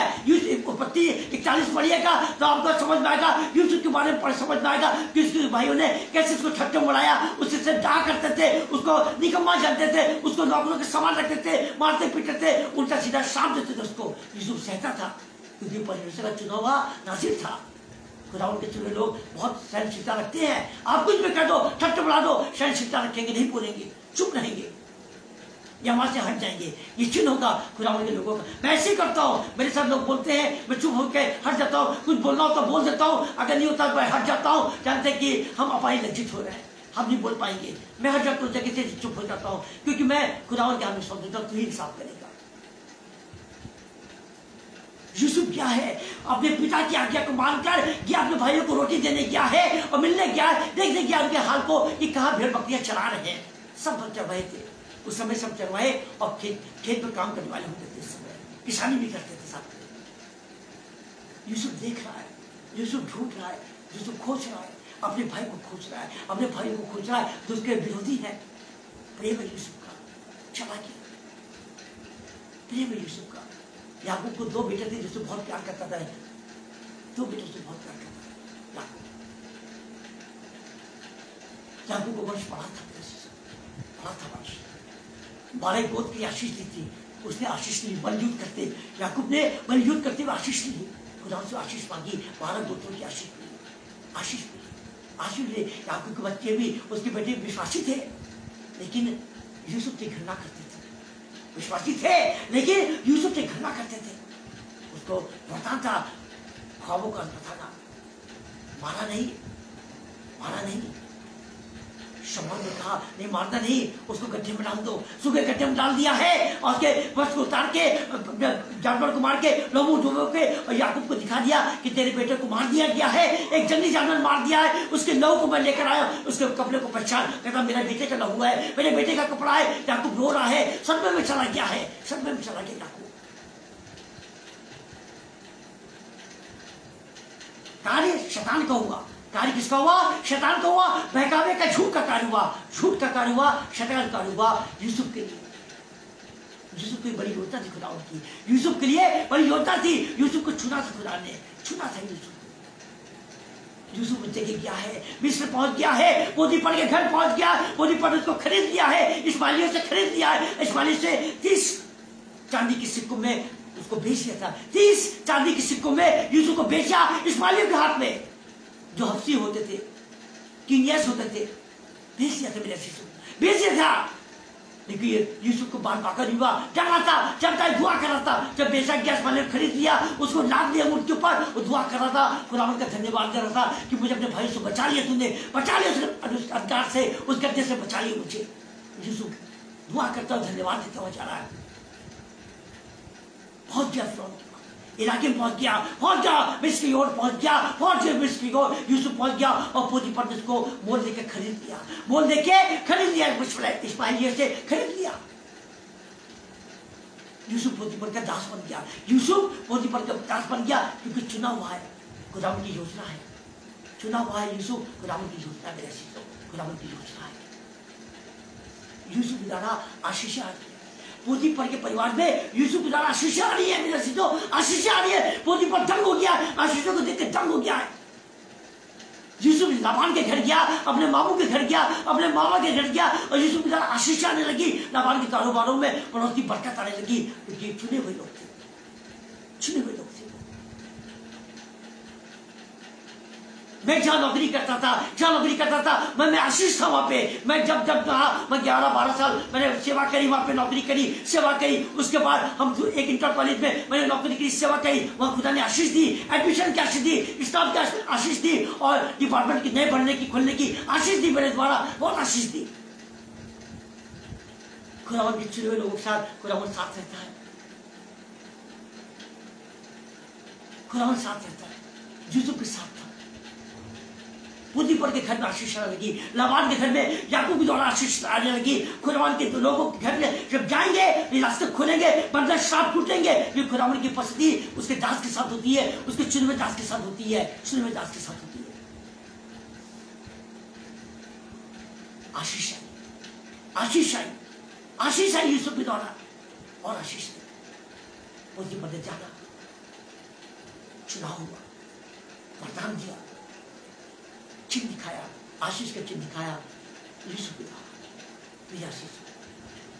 उत्पत्ति 41 पढ़िएगा तो आपको समझ में आएगा, यूसुफ के बारे में समझ में आएगा कि उसके भाइयों ने कैसे उसको ठट्ठे उड़ाया, उससे डाह करते थे, उसको निकम्मा जानते थे, उसको नौकरों के समान रखते थे, मारते पीटते थे, उल्टा सीधा शाप देते थे उसको। यूसुफ सहता था क्योंकि परमेश्वर का चुना हुआ नाज़िर था। खुदावन के चुने लोग बहुत सहनशीलता रखते हैं। आप कुछ भी कर दो, ठट्ठे उड़ा दो, सहनशीलता रखेंगे, नहीं बोलेंगे, चुप रहेंगे या वहां से हट जाएंगे। ये चिन्ह होगा खुदावन के लोगों का। मैं ऐसे ही करता हूँ, मेरे साथ लोग बोलते हैं, मैं चुप होकर हट जाता हूँ, कुछ बोलना हो तो बोल देता हूँ, अगर नहीं होता तो मैं हट जाता हूँ। जानते कि हम अपाई लज्जित हो रहे हैं, हम नहीं बोल पाएंगे, मैं हट जाता हूँ, जगह से चुप हो जाता हूँ, क्योंकि मैं खुदावन के हाथ में सौंप देता हूँ, तू ही इंसाफ करेगा। यूसुफ क्या है, अपने पिता की आज्ञा को मानकर गया, अपने भाइयों को रोटी देने गया है और मिलने गया है, देखने गया उनके हाल को कि कहाँ भेड़ बकरियां चरा रहे हैं। सब चल रहे थे उस समय, सब चरवाए और खेत पर काम करने वाले होते थे, उस समय किसानी भी करते थे साथ में। यूसुफ देख रहा है, यूसुफ ढूंढ रहा है, यूसुफ खोज रहा है, अपने भाई को खोज रहा है, अपने भाइयों को खोज रहा है जो उसके विरोधी है। प्रेम है यूसुफ का, चालाकी, प्रेम है यूसुफ का। याकूब को 2 बेटे थे जिससे बहुत प्यार करता था, 2 बेटों से बहुत प्यार करता था याकूब को वंश पढ़ा था वंश, 12 गोत्र की आशीष दी थी, उसने आशीष ली, बलयुद्ध करते याकूब ने बलयुद्ध करते हुए आशीष ली, खुदा से आशीष मांगी, 12 गोत्रों की आशीष ली। याकूब के बच्चे भी, उसके बेटे विश्वासी थे, लेकिन यूसुफ से घृणा करते थे। विश्वासी थे लेकिन यूसुफ से घृणा करते थे। उसको वरदान था, ख्वाबों का बताना, मारा नहीं, मारा नहीं। शमूएल ने कहा नहीं मारना नहीं, उसको गड्ढे में डाल दो। सूखे गड्ढे में डाल दिया है और उसके वस्त्र को उतार के जानवर को मार के लोगों डूबो के और याकूब को दिखा दिया कि तेरे बेटे को मार दिया गया है, एक जंगली जानवर मार दिया है, उसके लहू को मैं लेकर आया। उसके कपड़े को पहचान, कहता मेरा बेटे का लहू है, मेरे बेटे का कपड़ा है। याकूब रो रहा है, सदमे में चला गया है, सदमे में चला गया याकूब। कार्य शैतान का हुआ, कार्य किसका हुआ? शैतान का हुआ। बहकावे का, झूठ का कार्य हुआ, झूठ का कार्य हुआ, शैतान का कार्य हुआ यूसुफ के लिए। यूसुफ की बड़ी योजना थी खुदा की, यूसुफ के लिए बड़ी योजना थी। यूसुफ को चुना था खुदा ने, चुना था यूसुफ। यूसुफ जगह गया है, मिस्र पहुंच गया है, पोतीफर के घर पहुंच गया, पोतीफर उसको खरीद लिया है, इस्माइलियों से खरीद लिया है। इस्माइलियों से 30 चांदी के सिक्कों में उसको बेच दिया था। 30 चांदी के सिक्कों में यूसुफ को बेचा इस्माइलियों के हाथ में, जो हफ्सी होते थे, किनियस होते थे, बेच दिया था मेरा शिशु, बेच दिया था। लेकिन यूसुफ को बाल बाका नहीं हुआ, डरा था, जब दुआ कर रहा था। जब बेचा गया इस्माइल खरीद लिया, उसको लाद दिया ऊंट के ऊपर, वो दुआ कर रहा था, खुदावंद का धन्यवाद दे रहा था कि मुझे अपने भाई से बचा लिया, तूने बचा लिया उस अंधकार से, उस गड्ढे से बचा लिया मुझे। यूसुफ दुआ करता हुआ धन्यवाद देता हुआ जा रहा है। पहुंच गया फिरौन इलाके में, पहुंच गया मिस्र की ओर, पहुंच गया मिस्र की ओर। यूसुफ पहुंच गया और पोतीफर ने उसको मोल देके खरीद लिया, मोल देके खरीद लिया, इस्माइलियों से खरीद लिया। यूसुफ पोतीफर का दास बन गया, यूसुफ पोतीफर का दास बन गया, क्योंकि चुना हुआ है, खुदावंद की योजना है, चुना हुआ है यूसुफ, खुदावंद की योजना मेरे शिष्यों, खुदावंद की योजना है। यूसुफ द्वारा आशीष आ रही है, पोतीफर के परिवार में यूसुफ द्वारा आशीष आ रही है, मेरे शिष्यों आशीष आ रही है। पोतीफर दंग हो गया, आशीषों को देख के दंग हो गया है। यूसुफ लाबान के घर गया, अपने मामू के घर गया, अपने मामा के घर गया, और यूसुफ द्वारा आशीष आने लगी, लाबान के कारोबारों में बढ़ोतरी बरकत आने लगी, क्योंकि चुने हुए लोग थे, चुने हुए लोग थे। मैं जहां नौकरी करता था, मैं आशीष था वहां पे। मैं जब कहा, मैं 11-12 साल मैंने सेवा करी, वहां पे नौकरी करी, सेवा करी। उसके बाद हम एक इंटर कॉलेज में मैंने नौकरी की, सेवा करी, वहां खुदा ने आशीष दी, एडमिशन की आशीष दी, स्टाफ की आशीष दी, और डिपार्टमेंट की नए बढ़ने की, खुलने की आशीष दी, मेरे द्वारा बहुत आशीष दी। खुदावंद के चुने हुए लोगों के साथ खुदावंद साथ रहता है, खुदावंद साथ रहता है। यूसुफ के साथ था, पोतीफर के घर में आशीष आने लगी, लाबान के घर में याकूब के द्वारा आशीष आने लगी। खुदावंद के लोगों के घर में जब जाएंगे, रास्ते खुलेंगे, 15 श्राप टूटेंगे। ये खुदावंद की उपस्थिति उसके दास के साथ होती है, उसके चुने हुए दास के साथ होती है, चुने हुए दास के साथ होती है। आशीष आई, आशीष आई, आशीष आई यूसुफ के द्वारा, और आशीष पोतीफर ने जाना, चुनाव हुआ, वरदान दिया, चिन्ह दिखाया, आशीष का चिन्ह दिखाया यूसुफ के द्वारा।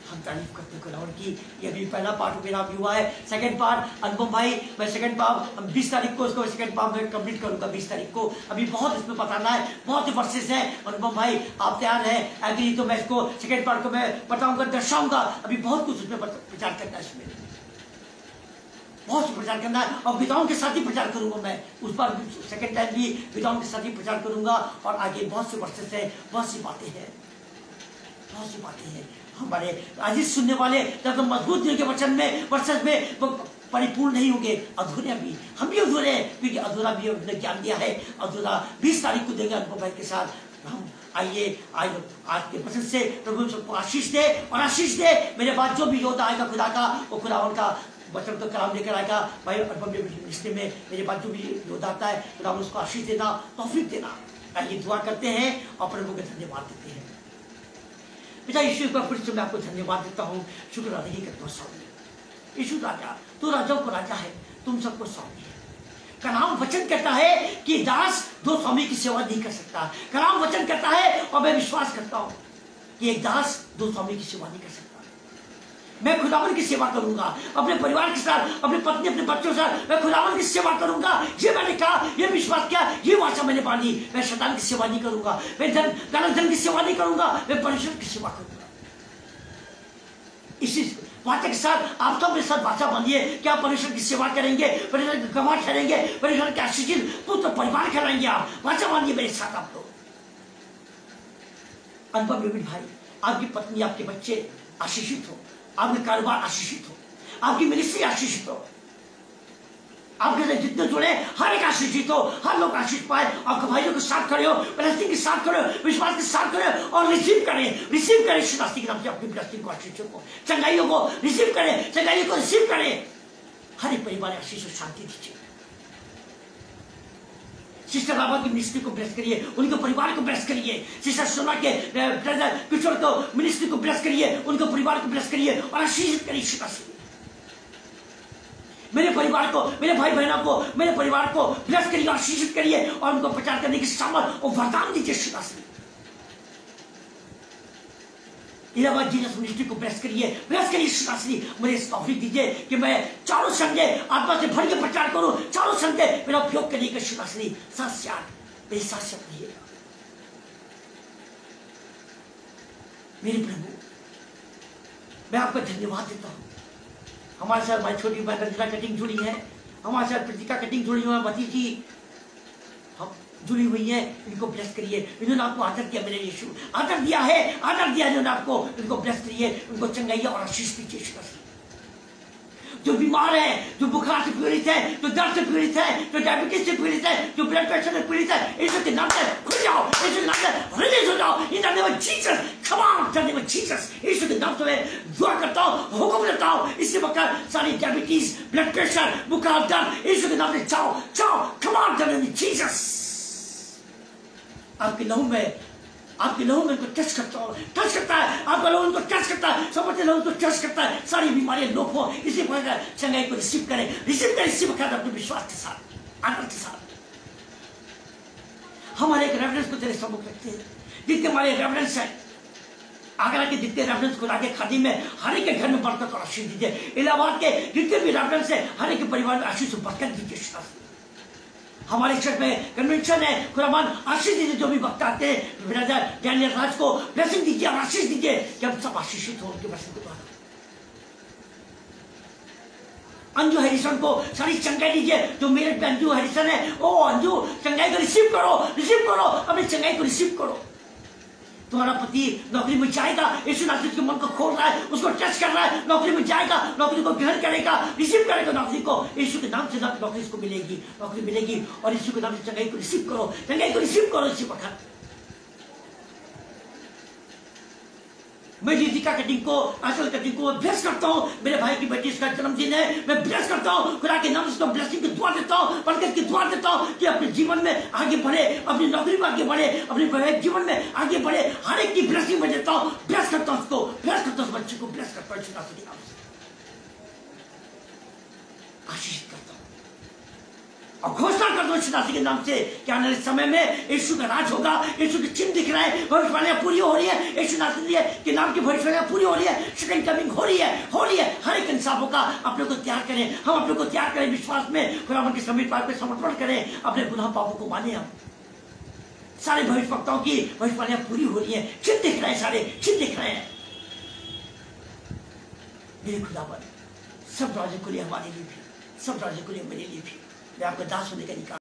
हम तारीफ करते हैं खुदावंद की। ये भी पहला पार्ट मेरा भी हुआ है। सेकंड पार्ट अनुपम भाई, मैं सेकंड पार्ट हम 20 तारीख को इसको सेकंड पार्ट में कंप्लीट करूंगा। 20 तारीख को अभी बहुत इसमें बताना है, बहुत से वर्सेस हैं। अनुपम भाई आप तैयार हैं? एग्री तो मैं इसको सेकंड पार्ट को मैं बताऊंगा, दर्शाऊंगा। अभी बहुत कुछ उसमें विचार करना है, इसमें बहुत प्रचार करना है, और विधाओं के साथ ही प्रचार करूंगा मैं। उस पर सेकंड टाइम भी विधाओं के साथ ही प्रचार करूंगा। और आगे बहुत से वर्सेस हैं, बहुत सी बातें हैं, बहुत सी बातें हैं। हमारे आजीज सुनने वाले जब तो मजबूत दिल के वचन में, वर्सेस में परिपूर्ण नहीं होंगे, अधूरे भी, हम भी अधूरे हैं, क्योंकि अधूरा भी उन्होंने ज्ञान दिया है। अधूरा 20 तारीख को देंगे अनुपम भाई के साथ। हम आइए आज के वचन से प्रभु सबको आशीष दे, और आशीष दे। मेरे बाद जो भी योद्धा आएगा खुदा का, वो खुदावंद का वचन तो कलाम लेकर आएगा भाई। रिश्ते में मेरे बाद जो भी योद्धा आता है, खुदावंद उसको आशीष देना, तौफीक देना। आइए दुआ करते हैं और प्रभु को धन्यवाद देते हैं। पिता यीशु का फिर से मैं आपको धन्यवाद देता हूँ, शुक्र अदा करता हूँ स्वामी। यीशु राजा, तू राजाओं को राजा है, तुम सबको स्वामी है। कलाम वचन कहता है कि दास दो स्वामी की सेवा नहीं कर सकता। कलाम वचन कहता है, और मैं विश्वास करता हूँ कि एक दास दो स्वामी की सेवा नहीं कर सकता। मैं खुदावंद की सेवा करूंगा, अपने परिवार के साथ, अपनी पत्नी, अपने बच्चों के साथ मैं खुदावंद की सेवा करूंगा। ये मैंने कहा, ये विश्वास किया, ये वाचा मैंने बांधी। मैं शैतान की सेवा नहीं करूंगा, मैं गलत धन की सेवा नहीं करूंगा, मैं परमेश्वर की सेवा करूंगा। इसी वाचा के साथ आप सब मेरे साथ वाचा बांधिए कि आप परमेश्वर की सेवा करेंगे, परमेश्वर के गवाह ठहरेंगे, परमेश्वर के आशीषित पुत्र परिवार कहलाएंगे। आप वाचा बांधिए मेरे साथ। आप लोग अनुभव डेविड भाई, आपकी पत्नी, आपके बच्चे आशीषित हो, आपके कारोबार आशीषित हो, आपकी मिनिस्ट्री आशीषित हो, आपके साथ जितने जुड़े हर एक आशीषित हो, हर लोग आशीष पाए। आपके भाइयों के साथ खड़े हो, ब्लेसिंग के साथ खड़े हो, विश्वास के साथ खड़े हो और रिसीव करें यीशु के नाम से अपनी ब्लेसिंग को, आशीषों को, चंगाइयों को रिसीव करें, चंगाइयों को रिसीव करें। हर एक परिवार आशीष और शांति दीजिए। सिस्टर बाबा की मिनिस्ट्री को ब्लेस करिए, उनके परिवार को ब्लेस करिए। सिस्टर सोना के ब्रदर किशोर को मिनिस्ट्री को ब्लेस करिए, उनके परिवार को ब्लेस करिए और आशीषित करिए यीशु मसीह। मेरे परिवार को, मेरे भाई बहनों को, मेरे परिवार को ब्लेस करिए, आशीषित करिए और उनको प्रचार करने की सामर्थ और वरदान दीजिए यीशु मसीह। इलाहाबाद जीसस मिनिस्ट्री को ब्लेस करिए यीशु मसीह। मुझे इस तौफीक दीजिए कि मैं चारों संडे आत्मा से भर के प्रचार करूं, चारों संडे मेरा उपयोग करने का यीशु मसीह। मेरे साथ रहिएगा मेरे प्रभु। मैं आपका धन्यवाद देता हूं। हमारे साथ हमारी छोटी बहन रंजना कटिंग जुड़ी है, हमारे साथ प्रतिका कटिंग जुड़ी हुई है, भतीजी हम जुड़ी हुई है। इनको ब्लेस करिए। इन्होंने आपको आदर दिया, मेरे यीशु आदर दिया है, आदर दिया इन्होंने आपको। इनको ब्लेस करिए, उनको चंगाइए और आशीष दीजिए यीशु मसीह। जो बीमार है, जो बुखार से पीड़ित है, जो दर्द से पीड़ित है, जो डायबिटीज से पीड़ित है, जो ब्लड प्रेशर से पीड़ित है, यीशु के नाम से खुल जाओ, यीशु के नाम से रिलीज हो जाओ। In the name of Jesus, come on, in the name of Jesus. Yeshu के नाम से मैं दुआ करता हूं, हुक्म देता हूं। इसी वक्त सारी डायबिटीज, ब्लड प्रेशर, बुखार, दर्द यीशु के नाम से जाओ, कम on, in the name of Jesus. आपके लहू में उनको टच करता हूँ, टच करता है आपका लहू, उनको टच करता है, समझते लहू उनको टच करता है। सारी बीमारियां लोप हो। इसी प्रकार चंगाई को रिसीव करें इसी वक्त अपने विश्वास के साथ, आदर के साथ। हमारे एक रेफरेंस को तेरे सम्मुख रखते हैं। जितने हमारे रेफरेंस है, आगरा के जितने रेफरेंस खुदा के खादी में हर एक के घर में बरकत और आशीष दीजिए। इलाहाबाद के जितने भी रेफरेंस है, हर एक के परिवार में आशीष और बरकत दीजिए। हमारे चर्च में कन्वेंशन है, खुदावन आशीष दीजिए। जो भी वक्त आते हैं, ब्रदर डैनियल राज को ब्लेसिंग दीजिए और आशीष दीजिए कि हम सब आशीषित हो उनके ब्लेसिंग के द्वारा। अंजू हैरिसन को सारी चंगाई दीजिए। जो मेरे पे अंजू हैरिसन है, ओ अंजू चंगाई को रिसीव करो, अपनी चंगाई को रिसीव करो। तुम्हारा पति नौकरी में जाएगा, यीशु नासरीत के मन को खोल रहा है, उसको टच कर रहा है, नौकरी में जाएगा, नौकरी को ग्रहण करेगा, रिसीव करेगा नौकरी को। यीशु के नाम से नौकरी इसको मिलेगी, नौकरी मिलेगी। और यीशु के नाम से चंगाई को रिसीव करो इसी वक्त। मैं दीपिका कटिंग को, आंचल कटिंग को ब्लेस करता हूँ। मेरे भाई की बेटी, इसका जन्मदिन है, मैं ब्लेस करता हूँ। खुदा के नाम से ब्लेसिंग की दुआ देता हूँ, बरकत की दुआ देता हूँ कि अपने जीवन में आगे बढ़े, अपनी नौकरी में आगे बढ़े, अपने वैवाहिक जीवन में आगे बढ़े। हर एक की ब्लेसिंग में देता हूँ, ब्लेस करता हूँ उसको, ब्लेस करता हूँ उस बच्चे को, ब्लेस करता हूँ आशीष करता हूँ और घोषणा कर दो यीशु के नाम से कि आने वाले समय में यीशु का राज होगा। यीशु के चिन्ह दिख रहे हैं, भविष्यवाणियां पूरी हो रही है। यीशु नासरी के नाम की भविष्यवाणियां पूरी हो रही है। सेकंड कमिंग हो रही है। हर एक इंसानों का अपने को तैयार करें, हम अपने को तैयार करें विश्वास में, खुदावन के समीप पे समर्पण करें, अपने गुनाह पापों को माने। हम सारे भविष्यवक्ताओं की भविष्यवाणियां पूरी हो रही है, चिन्ह दिख रहे हैं, सारे चिन्ह दिख रहे हैं। मेरे खुदावन सब राज्य को लिए, हमारे लिए भी, सब राज्य को लिए, मेरे लिए भी। मैं आपका दास होने का अधिकार